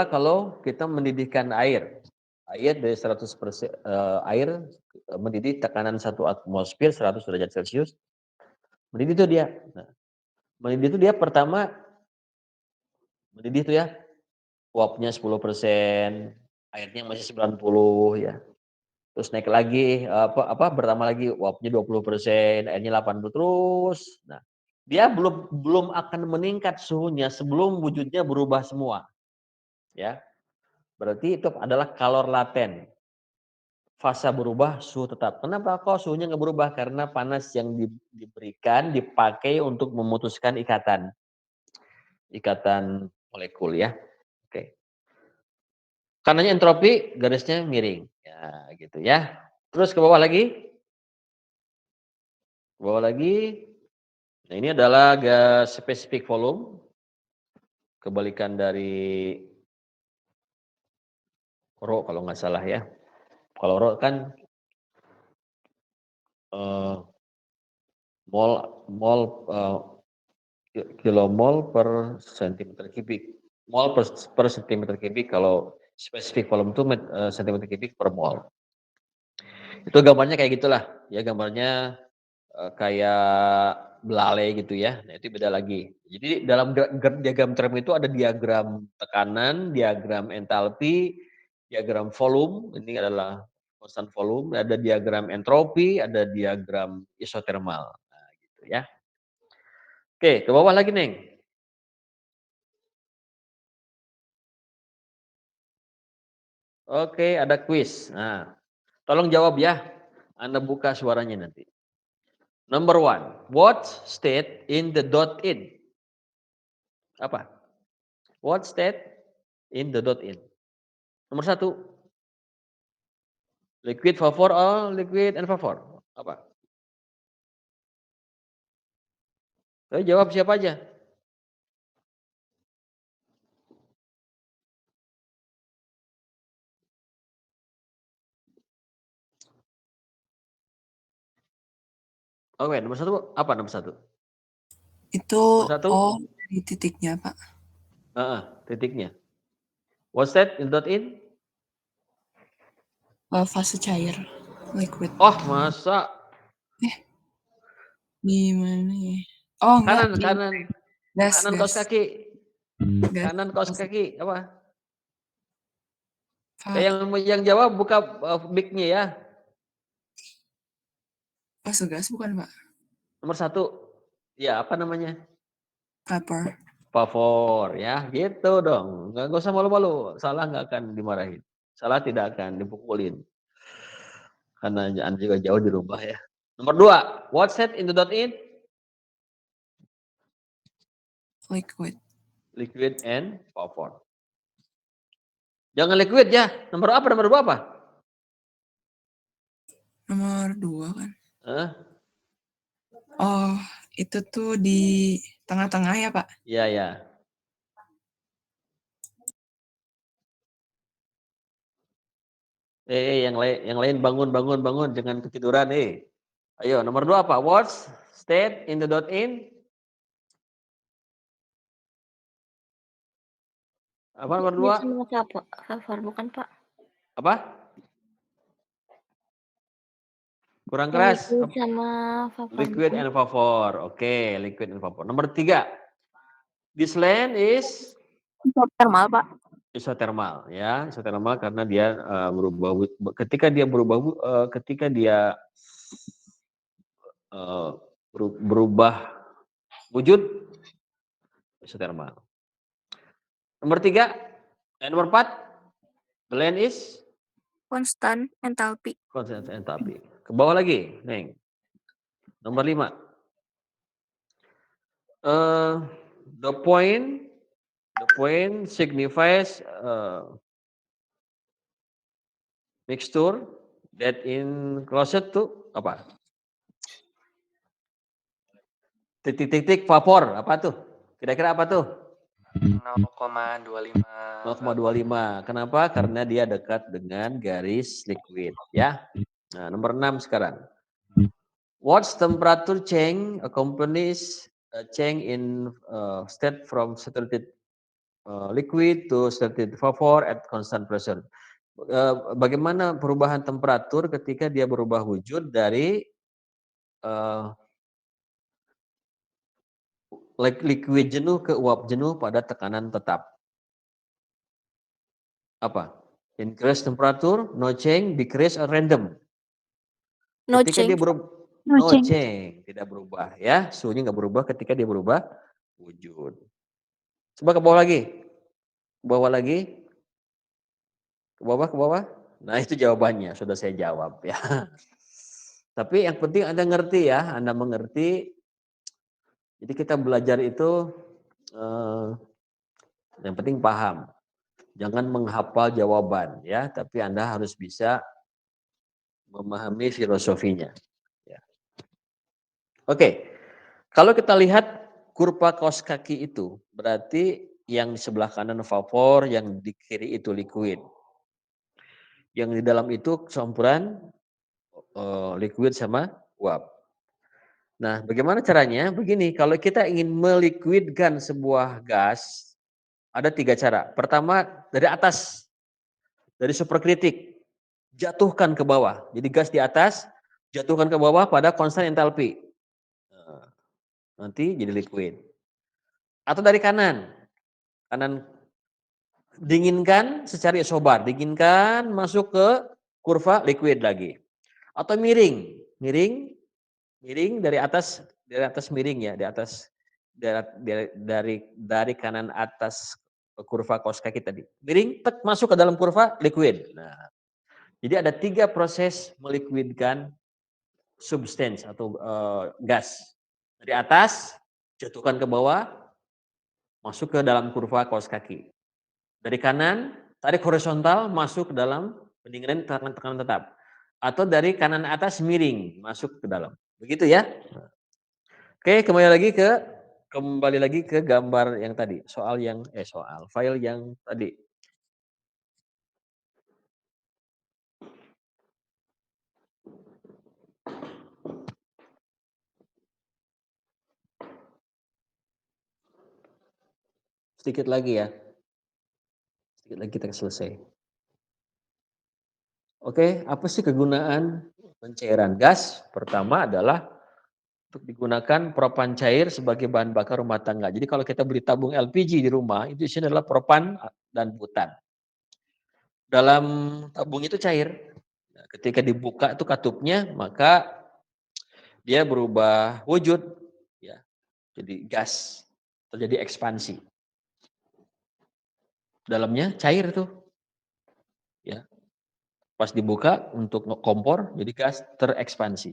kalau kita mendidihkan air. Air dari 100% air mendidih tekanan 1 atmosfer 100 derajat Celcius. Mendidih itu dia. Nah, mendidih itu dia pertama mendidih itu ya. Uapnya 10%, airnya masih 90 ya. Terus naik lagi bertambah lagi uapnya 20%, airnya 80 terus. Nah, dia belum akan meningkat suhunya sebelum wujudnya berubah semua. Ya. Berarti itu adalah kalor laten. Fasa berubah, suhu tetap. Kenapa kok suhunya nggak berubah? Karena panas yang diberikan dipakai untuk memutuskan ikatan molekul ya. Oke. Karenanya entropi garisnya miring. Ya, gitu ya. Terus ke bawah lagi. Ke bawah lagi. Nah, ini adalah gas spesifik volume. Kebalikan dari Rho kalau nggak salah ya. Kalau Rho kan mol kilomol per sentimeter kubik. Mol per sentimeter kubik, kalau spesifik volume itu sentimeter kubik per mol. Itu gambarnya kayak gitulah ya, gambarnya kayak belalai gitu ya. Nah, itu beda lagi. Jadi dalam diagram term itu ada diagram tekanan, diagram entalpi, diagram volume, ini adalah konstan volume, ada diagram entropi, ada diagram isotermal. Nah, gitu ya. Oke, ke bawah lagi, Neng. Oke, ada kuis. Nah, tolong jawab ya. Anda buka suaranya nanti. Number 1, what state in the dot in? Apa? What state in the dot in? Nomor 1, liquid vapor or liquid and vapor? Apa? Ayo jawab siapa aja? Oke, nomor 1 apa nomor 1? Itu Nomor 1? dari titiknya, Pak. Titiknya. What state in dot in? Fase cair, liquid. Oh, masa? Gimana ya? Oh, enggak, gas, Kanan kaos kaki. Kanan kaos kaki apa? Pak. Yang jawab buka mic-nya ya. Oh, segas bukan, Pak? Nomor 1, ya apa namanya? Vapor. Pavor, ya gitu dong. Nggak usah malu-malu, salah nggak akan dimarahin. Salah tidak akan dipukulin. Karena Anda juga jauh di rumah ya. Nomor 2, what set in the dot in? Liquid. Liquid and vapor. Jangan liquid ya. Nomor apa? Nomor 2 apa? Nomor 2 kan? Hah? Oh, itu tuh di tengah-tengah ya, Pak? Iya, ya. Yang lain bangun, bangun, bangun, jangan ketiduran, Ayo, nomor 2 apa? What's state in the dot in? Apa nomor 2? Liquid sama vapor bukan, Pak? Apa? Kurang Yang keras. liquid sama vapor Liquid bukan? and vapor. Oke, liquid and vapor. Nomor 3. This land is Thermal, Pak. isotermal, ya. Isotermal karena dia berubah ketika dia berubah wujud isotermal. Nomor 3, nomor 4, the land is Constant enthalpy. constant enthalpy. Ke bawah lagi, Neng. Nomor 5. The point signifies mixture that in closet to apa? Titik-titik vapor, apa tuh? Kira-kira apa tuh? 0,25. 0,25. Kenapa? Karena dia dekat dengan garis liquid, ya. Nah, nomor 6 sekarang. What's temperature change accompanies a change in state from saturated liquid to saturated vapor at constant pressure. Bagaimana perubahan temperatur ketika dia berubah wujud dari liquid jenuh ke uap jenuh pada tekanan tetap. Apa? Increase temperature, no change, decrease, or random. No Ketika dia change. berubah, no change, tidak berubah ya, suhunya nggak berubah ketika dia berubah wujud. Coba ke bawah lagi, ke bawah lagi, ke bawah, ke bawah. Nah itu jawabannya, sudah saya jawab ya. Tapi yang penting Anda ngerti ya, Anda mengerti. Jadi kita belajar itu yang penting paham. Jangan menghafal jawaban ya, tapi Anda harus bisa memahami filosofinya. Ya. Oke, kalau kita lihat kurva kaos kaki itu, berarti yang di sebelah kanan vapor, yang di kiri itu liquid. Yang di dalam itu campuran liquid sama uap. Nah, bagaimana caranya? Begini, kalau kita ingin meliquidkan sebuah gas, ada 3 cara. Pertama, dari atas, dari superkritik, jatuhkan ke bawah. Jadi gas di atas, jatuhkan ke bawah pada konstan entalpi. Nanti jadi liquid. Atau dari kanan, kanan dinginkan secara isobar, dinginkan masuk ke kurva liquid lagi. Atau miring, miring dari atas miring ya, di atas dari kanan atas kurva kaos kaki tadi. Miring tek masuk ke dalam kurva liquid. Nah, jadi ada 3 proses meliquidkan substance atau gas. Dari atas jatuhkan ke bawah, masuk ke dalam kurva kaos kaki. Dari kanan tarik horizontal masuk ke dalam pendinginan tekanan tetap. Atau dari kanan atas miring masuk ke dalam. Begitu ya. Oke, kembali lagi ke gambar yang tadi, file yang tadi. Sedikit lagi ya. Sedikit lagi kita selesai. Oke, apa sih kegunaan pencairan gas? Pertama adalah untuk digunakan propan cair sebagai bahan bakar rumah tangga. Jadi kalau kita beli tabung LPG di rumah, itu isinya adalah propan dan butan. Dalam tabung itu cair. Nah, ketika dibuka itu katupnya, maka dia berubah wujud, ya, jadi gas, terjadi ekspansi. Dalamnya cair tuh, ya. Pas dibuka untuk kompor, jadi gas terekspansi.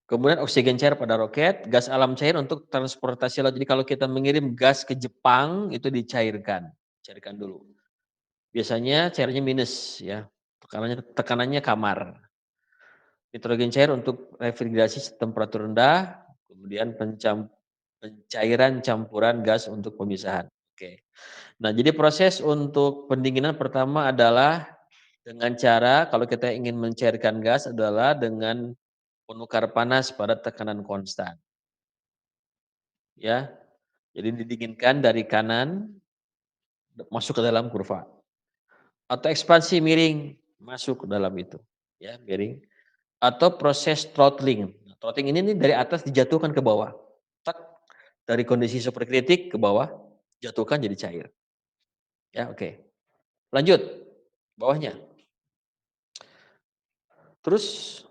Kemudian oksigen cair pada roket, gas alam cair untuk transportasi laut. Jadi kalau kita mengirim gas ke Jepang itu cairkan dulu. Biasanya cairnya minus ya, tekanannya kamar. Nitrogen cair untuk refrigerasi temperatur rendah, kemudian pencairan campuran gas untuk pemisahan. Oke. Nah, jadi proses untuk pendinginan pertama adalah dengan cara kalau kita ingin mencairkan gas adalah dengan menukar panas pada tekanan konstan. Ya. Jadi didinginkan dari kanan masuk ke dalam kurva. Atau ekspansi miring masuk ke dalam itu, ya, miring. Atau proses throttling. Throttling ini nih dari atas dijatuhkan ke bawah. Tak, dari kondisi superkritik ke bawah, jatuhkan jadi cair. Ya, oke. Lanjut, bawahnya. Terus,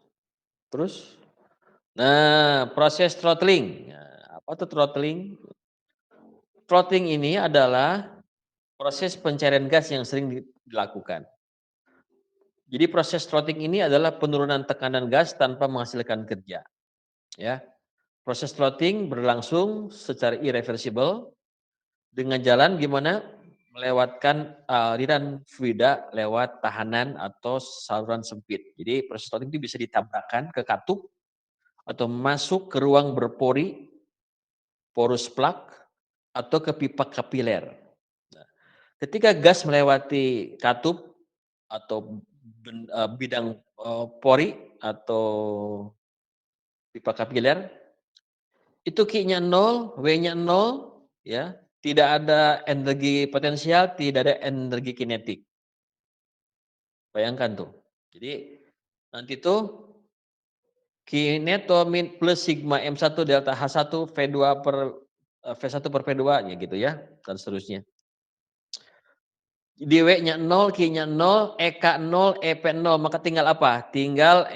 nah, proses throttling. Nah, apa tuh throttling? Throttling ini adalah proses pencairan gas yang sering dilakukan. Jadi proses throttling ini adalah penurunan tekanan gas tanpa menghasilkan kerja. Ya, proses throttling berlangsung secara irreversible dengan jalan gimana? Melewatkan aliran fluida lewat tahanan atau saluran sempit. Jadi proses throttling itu bisa ditabrakkan ke katup atau masuk ke ruang berpori, porus plak, atau ke pipa kapiler. Nah, ketika gas melewati katup atau bidang pori atau pipa kapiler, itu Q-nya 0, W-nya 0, ya. Tidak ada energi potensial, tidak ada energi kinetik. Bayangkan tuh. Jadi nanti tuh kineto min plus sigma M1 delta H1 V2 per V1 per V2 ya gitu ya, dan seterusnya. Di W-nya 0, Q-nya 0, EK 0, EP 0, maka tinggal apa? Tinggal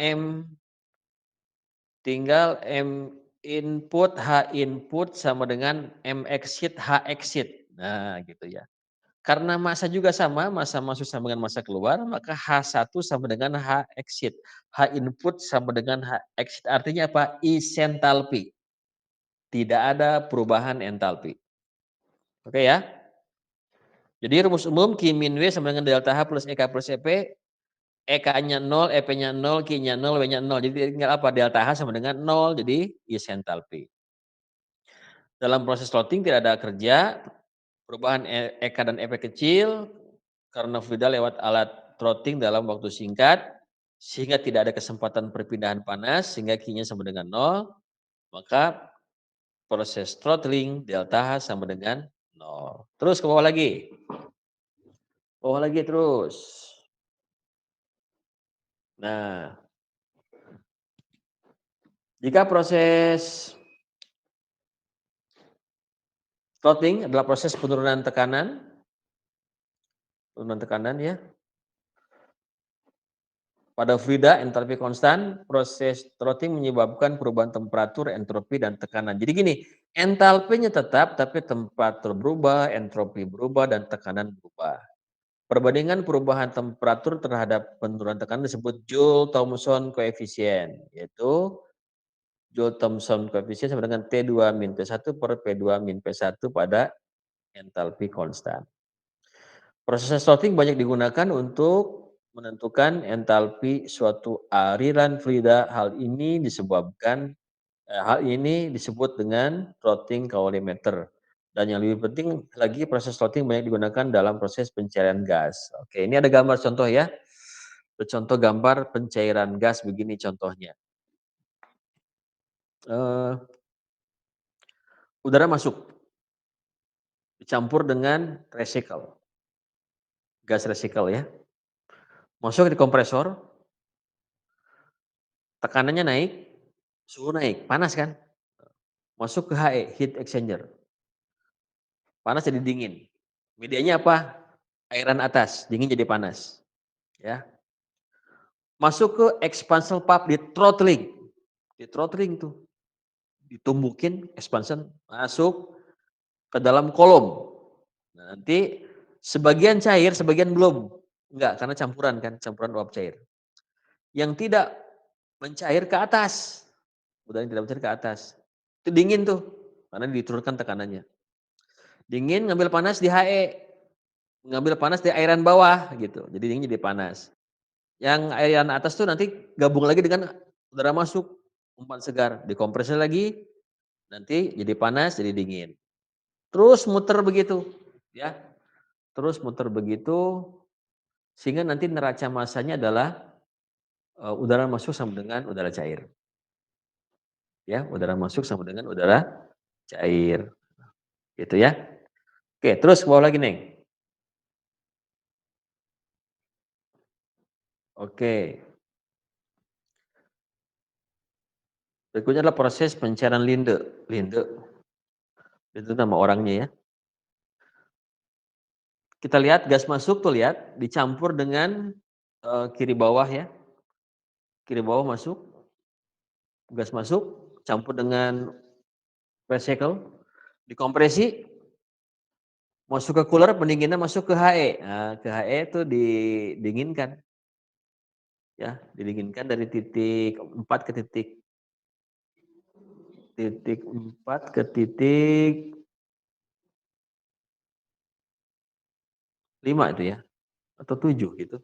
M input, H input sama dengan M exit, H exit. Nah, gitu ya. Karena massa juga sama, massa masuk sama dengan massa keluar, maka H1 sama dengan H exit. H input sama dengan H exit. Artinya apa? Isentalpi. Tidak ada perubahan entalpi. Oke ya. Jadi rumus umum Q min W sama dengan delta H plus EK plus EP. EK-nya 0, EP-nya 0, Q-nya 0, W-nya 0. Jadi tinggal apa? Delta H sama dengan 0, jadi isentalpi. Dalam proses throttling tidak ada kerja, perubahan EK dan EP kecil, karena fluida lewat alat throttling dalam waktu singkat, sehingga tidak ada kesempatan perpindahan panas, sehingga Q-nya sama dengan 0, maka proses throttling delta H sama dengan 0. Terus ke bawah lagi. Bawah lagi terus. Nah, jika proses throttling adalah proses penurunan tekanan ya. Pada fluida entalpi konstan, proses throttling menyebabkan perubahan temperatur, entropi, dan tekanan. Jadi gini, entalpinya tetap, tapi temperatur berubah, entropi berubah, dan tekanan berubah. Perbandingan perubahan temperatur terhadap penurunan tekanan disebut Joule-Thomson coefficient, yaitu Joule-Thomson coefficient sama dengan T2 min T1 per P2 min P1 pada entalpi konstan. Proses throttling banyak digunakan untuk menentukan entalpi suatu aliran fluida. Hal ini disebut dengan throttling calorimeter. Dan yang lebih penting lagi, proses throttling banyak digunakan dalam proses pencairan gas. Oke, ini ada gambar contoh ya. Contoh gambar pencairan gas begini contohnya. Udara masuk, dicampur dengan recycle, gas recycle ya. Masuk di kompresor, tekanannya naik, suhu naik, panas kan? Masuk ke HE, heat exchanger. Panas jadi dingin. Medianya apa? Airan atas, dingin jadi panas. Ya. masuk ke expansion pump, di throttling tuh, ditumbukin expansion, masuk ke dalam kolom. Nah, nanti sebagian cair, sebagian belum. Enggak, karena campuran uap cair. Yang tidak mencair ke atas, udara yang tidak mencair ke atas. Itu dingin tuh, karena diturunkan tekanannya. Dingin ngambil panas di HE, ngambil panas di airan bawah gitu. Jadi dingin jadi panas. Yang airan atas tuh nanti gabung lagi dengan udara masuk, umpan segar, dikompresi lagi, nanti jadi panas, jadi dingin. Terus muter begitu, ya. Terus muter begitu sehingga nanti neraca massanya adalah udara masuk sama dengan udara cair. Ya, udara masuk sama dengan udara cair. Gitu ya. Oke, terus ke bawah lagi, Neng. Oke. Berikutnya adalah proses pencairan linde. Linde itu nama orangnya ya. Kita lihat gas masuk tuh, lihat dicampur dengan kiri bawah ya. Kiri bawah masuk, gas masuk, campur dengan recycle, dikompresi, masuk ke cooler, pendinginan masuk ke HE. Nah, ke HE itu didinginkan. Ya, didinginkan dari titik 4 ke titik 4 ke titik 5 itu ya, atau 7 gitu.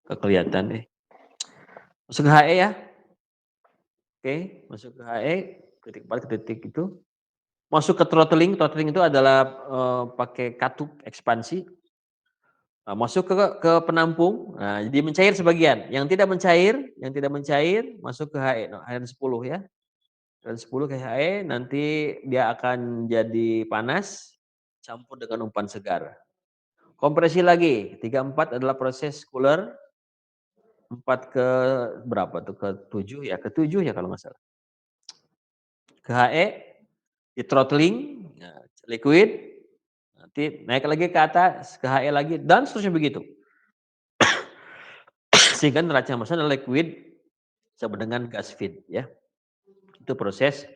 Nggak kelihatan deh. Masuk ke HE ya. Oke, masuk ke HE, titik 4 ke titik itu. Masuk ke throttling itu adalah pakai katup ekspansi. Nah, masuk ke penampung, nah jadi mencair sebagian. Yang tidak mencair masuk ke HE, no, HN 10 ya. HN 10 ke HE, nanti dia akan jadi panas, campur dengan umpan segar. Kompresi lagi, 3, 4 adalah proses cooler, 4 ke berapa tuh, ke 7 ya, kalau nggak salah. Ke HE, di throttling, nah, liquid, nanti naik lagi ke atas, ke HE lagi, dan seterusnya begitu. Sehingga neraca massanya adalah liquid sama dengan gas feed ya. Itu proses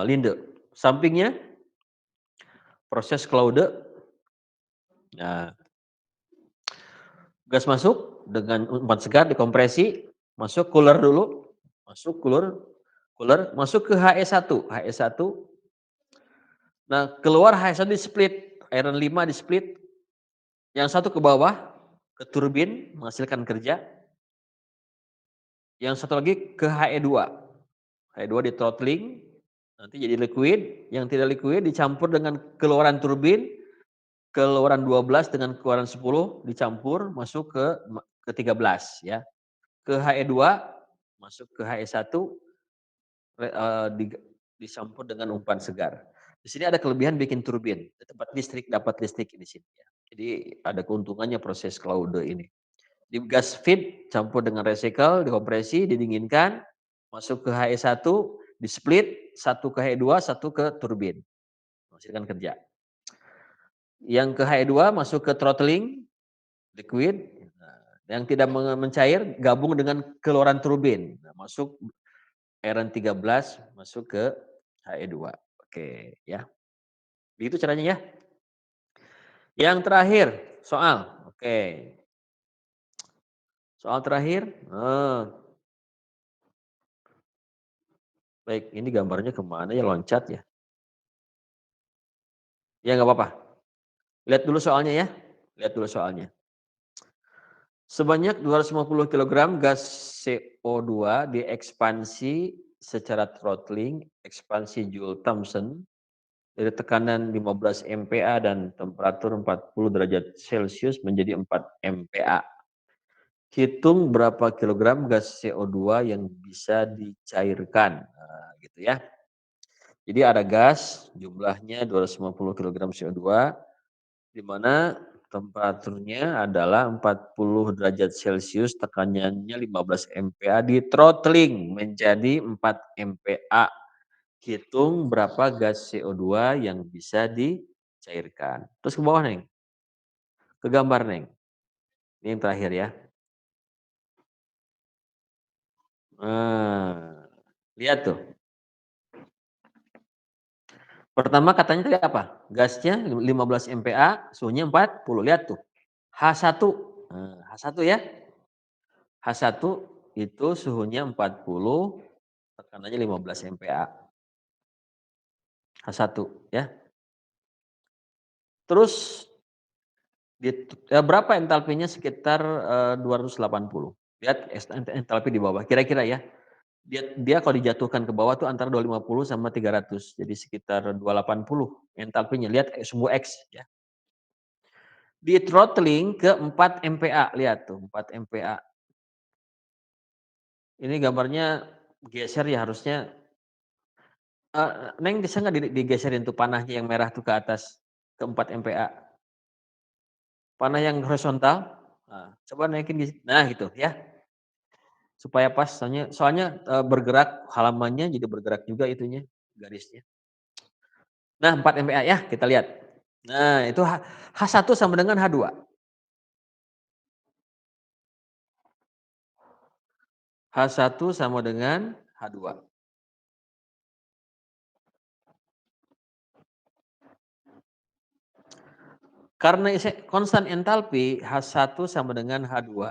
linde. Sampingnya proses Claude. Nah, gas masuk dengan umpan segar dikompresi, masuk cooler dulu, masuk cooler, masuk ke HE1. HE1. Nah, keluar HE1 di split, airan 5 di split. Yang satu ke bawah ke turbin menghasilkan kerja. Yang satu lagi ke HE2. HE2 di throttling, nanti jadi liquid, yang tidak liquid dicampur dengan keluaran turbin, keluaran 12 dengan keluaran 10 dicampur masuk ke 13 ya. Ke HE2 masuk ke HE1 dicampur dengan umpan segar. Di sini ada kelebihan bikin turbin, dapat listrik di sini ya. Jadi ada keuntungannya proses Claude ini. Di gas feed campur dengan recycle, dikompresi, didinginkan, masuk ke HE1, di split, satu ke HE2, satu ke turbin. Menghasilkan kerja. Yang ke HE2 masuk ke throttling, liquid. Nah, yang tidak mencair gabung dengan keluaran turbin. Nah, masuk airan 13 masuk ke HE2. Oke, ya. Begitu caranya ya. Yang terakhir, soal. Oke. Soal terakhir. Baik, ini gambarnya kemana ya, loncat ya? Ya nggak apa-apa. Lihat dulu soalnya ya. Lihat dulu soalnya. Sebanyak 250 kg gas CO2 diekspansi secara throttling, ekspansi Joule Thomson dari tekanan 15 MPa dan temperatur 40 derajat Celcius menjadi 4 MPa. Hitung berapa kilogram gas CO2 yang bisa dicairkan. Nah, gitu ya. Jadi ada gas jumlahnya 250 kg CO2 di mana temperaturnya adalah 40 derajat Celcius, tekanannya 15 MPa, di throttling menjadi 4 MPa. Hitung berapa gas CO2 yang bisa dicairkan. Terus ke bawah, Neng. Ke gambar, Neng. Ini yang terakhir ya. Nah, lihat tuh. Pertama katanya tadi apa? Gasnya 15 MPa, suhunya 40. Lihat tuh. H1. Nah, H1 ya. H1 itu suhunya 40, tekanannya 15 MPa. H1 ya. Terus berapa entalpinya? Sekitar 280. Lihat entalpi di bawah. Kira-kira ya. Dia kalau dijatuhkan ke bawah tuh antara 250 sama 300. Jadi sekitar 280 entalpinya. Lihat sumbu X ya. Di throttling ke 4 MPa. Lihat tuh 4 MPa. Ini gambarnya geser ya harusnya. Neng bisa nggak digeserin tuh panahnya yang merah tuh ke atas ke 4 MPa. Panah yang horizontal. Nah, coba naikin nah gitu ya. Supaya pas soalnya bergerak halamannya jadi bergerak juga itunya garisnya. Nah 4 MPa ya kita lihat. Nah itu H1 sama dengan H2. H1 sama dengan H2. Karena konstan entalpi H1 sama dengan H2.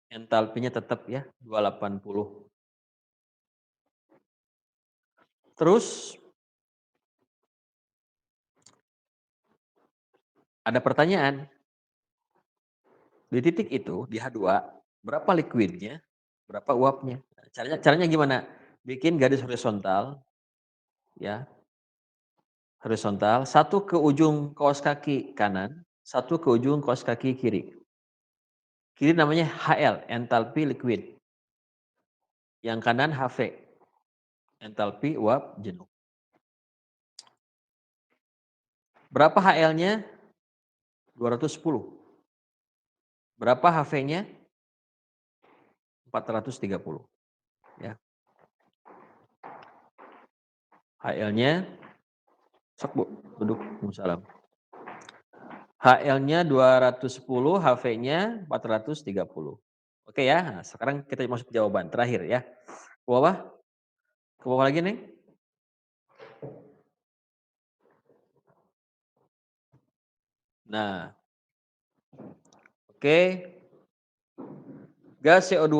Entalpinya tetap ya 280. Terus ada pertanyaan. Di titik itu di H2 berapa liquidnya, berapa uapnya? Caranya gimana? Bikin garis horizontal ya. Horizontal, satu ke ujung kaos kaki kanan, satu ke ujung kaos kaki kiri. Kiri namanya HL, entalpi liquid. Yang kanan HV, entalpi uap jenuh. Berapa HL-nya? 210. Berapa HV-nya? 430. Ya. HL-nya, sok Bu, duduk, salam. HL-nya 210, HV-nya 430. Oke ya, nah, sekarang kita masuk ke jawaban terakhir ya. Ke bawah? Ke bawah lagi nih. Nah, oke. Gas CO2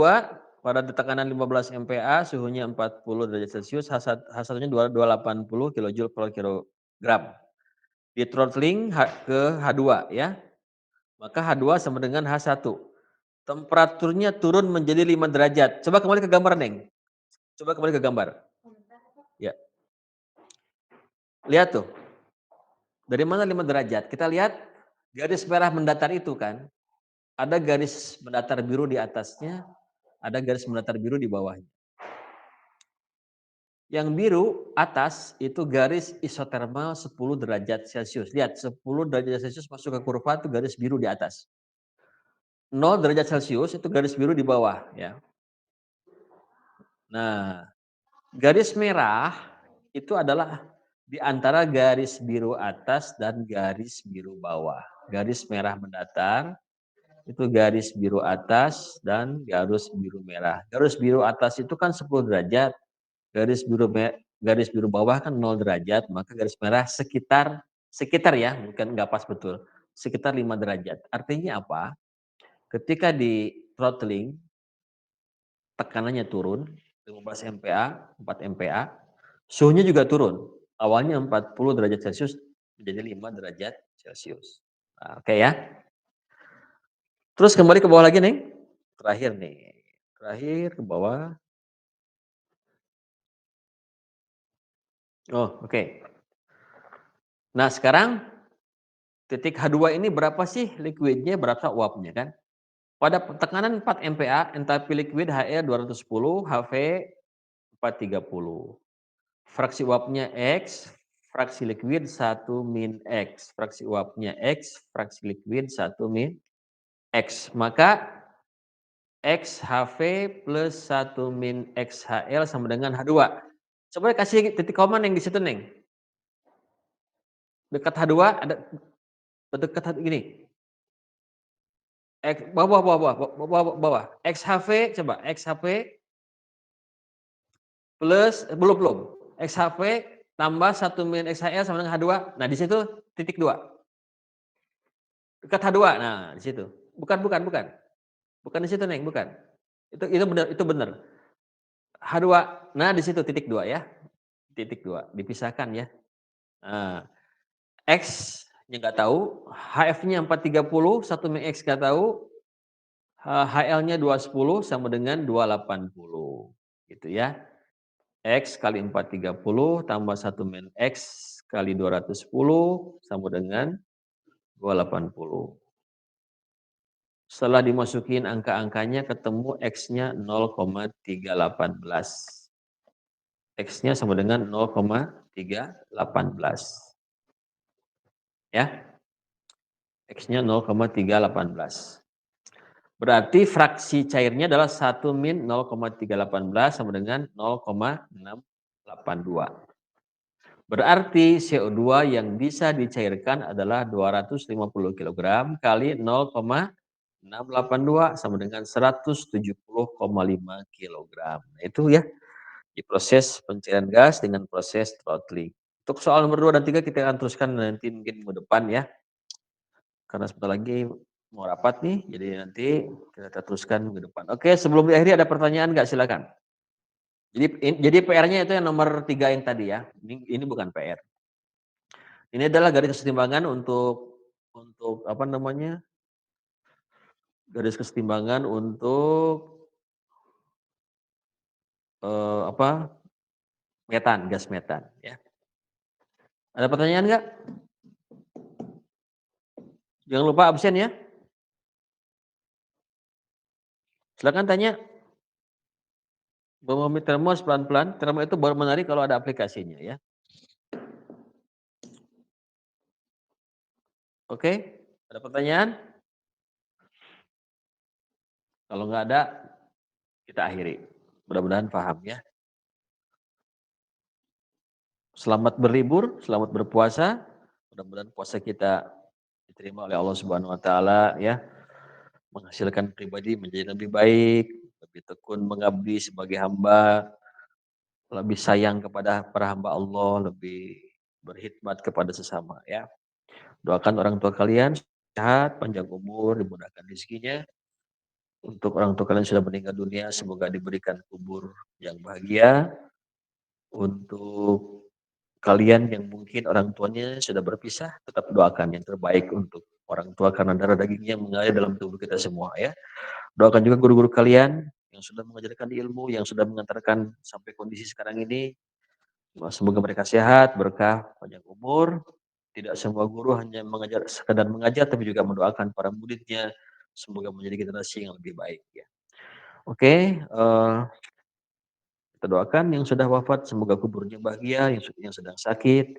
pada tekanan 15 MPa, suhunya 40 derajat Celcius, H1-nya 280 kJ per kilogram. Di throttling ke H2 ya. Maka H2 sama dengan H1. Temperaturnya turun menjadi 5 derajat. Coba kembali ke gambar, Neng. Coba kembali ke gambar. Ya. Lihat tuh. Dari mana 5 derajat? Kita lihat garis merah mendatar itu kan. Ada garis mendatar biru di atasnya, ada garis mendatar biru di bawahnya. Yang biru atas itu garis isotermal 10 derajat Celcius. Lihat 10 derajat Celcius masuk ke kurva itu garis biru di atas. 0 derajat Celcius itu garis biru di bawah ya. Nah, garis merah itu adalah di antara garis biru atas dan garis biru bawah. Garis merah mendatar itu garis biru atas dan garis biru merah. Garis biru atas itu kan 10 derajat. Garis biru bawah kan 0 derajat, maka garis merah sekitar ya, bukan nggak pas betul. Sekitar 5 derajat. Artinya apa? Ketika di throttling tekanannya turun 15 MPa, 4 MPa, suhunya juga turun. Awalnya 40 derajat Celcius menjadi 5 derajat Celcius. Nah, oke ya. Terus kembali ke bawah lagi nih. Terakhir nih. Terakhir ke bawah. Oh, oke. Nah, sekarang titik H2 ini berapa sih liquidnya, berapa uapnya kan? Pada tekanan 4 MPa, entalpi liquid HE 210, HV 430. Fraksi uapnya X, fraksi liquid 1 min X. Fraksi uapnya X, fraksi liquid 1 min X. Maka XHV plus 1 min XHL sama dengan H2. Coba kasih titik koma yang di situ, Neng. Dekat H2 ada dekat gini. Bawah. XHV coba XHV plus belum. XHV tambah 1 min XHL sama dengan H2. Nah, di situ titik 2. Dekat H2. Nah, di situ. Bukan. Bukan di situ, Neng, bukan. Itu benar. H2. Nah, di situ titik 2 ya. Titik 2. Dipisahkan ya. Nah, X-nya nggak tahu, HF-nya 430, 1 min X nggak tahu, HL-nya 210 sama dengan 280. Gitu ya. X kali 430 tambah 1 min X kali 210 sama dengan 280. Setelah dimasukin angka-angkanya ketemu X-nya 0,318. X-nya sama dengan 0,318. Ya. X-nya 0,318. Berarti fraksi cairnya adalah 1 min 0,318 sama dengan 0,682. Berarti CO2 yang bisa dicairkan adalah 250 kg kali 0,682 sama dengan 170,5 kg. Nah, itu ya di proses pencairan gas dengan proses throttling. Untuk soal nomor 2 dan 3 kita akan teruskan nanti mungkin minggu depan ya. Karena sebentar lagi mau rapat nih, jadi nanti kita teruskan minggu depan. Oke, sebelum diakhiri ada pertanyaan nggak? Silakan. Jadi PR-nya itu yang nomor 3 yang tadi ya. Ini bukan PR. Ini adalah garis kesetimbangan untuk apa namanya? Garis kesetimbangan untuk apa? Metan, gas metan ya. Ada pertanyaan nggak? Jangan lupa absen ya. Silakan tanya. Bawa termos pelan-pelan. Termos itu baru menarik kalau ada aplikasinya ya. Oke, ada pertanyaan? Kalau nggak ada, kita akhiri. Mudah-mudahan paham ya. Selamat berlibur, selamat berpuasa. Mudah-mudahan puasa kita diterima oleh Allah Subhanahu wa taala ya. Menghasilkan pribadi menjadi lebih baik, lebih tekun mengabdi sebagai hamba, lebih sayang kepada para hamba Allah, lebih berkhidmat kepada sesama ya. Doakan orang tua kalian sehat, panjang umur, dimudahkan rezekinya. Untuk orang tua kalian sudah meninggal dunia, semoga diberikan kubur yang bahagia. Untuk kalian yang mungkin orang tuanya sudah berpisah, tetap doakan yang terbaik untuk orang tua karena darah dagingnya mengalir dalam tubuh kita semua ya. Doakan juga guru-guru kalian yang sudah mengajarkan ilmu, yang sudah mengantarkan sampai kondisi sekarang ini. Semoga mereka sehat, berkah, panjang umur. Tidak semua guru hanya mengajar sekadar mengajar, tapi juga mendoakan para muridnya. Semoga menjadi generasi yang lebih baik ya. Oke, kita doakan yang sudah wafat semoga kuburnya bahagia, yang sedang sakit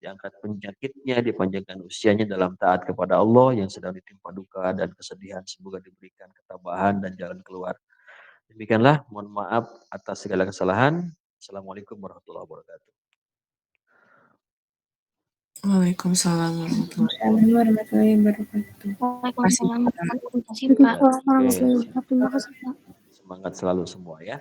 diangkat penyakitnya, dipanjangkan usianya dalam taat kepada Allah, yang sedang ditimpa duka dan kesedihan semoga diberikan ketabahan dan jalan keluar. Demikianlah, mohon maaf atas segala kesalahan. Assalamualaikum warahmatullahi wabarakatuh. Waalaikumsalam warahmatullahi wabarakatuh. Waalaikumsalam. Terima kasih, Pak. Terima kasih, Pak. Semangat selalu semua ya.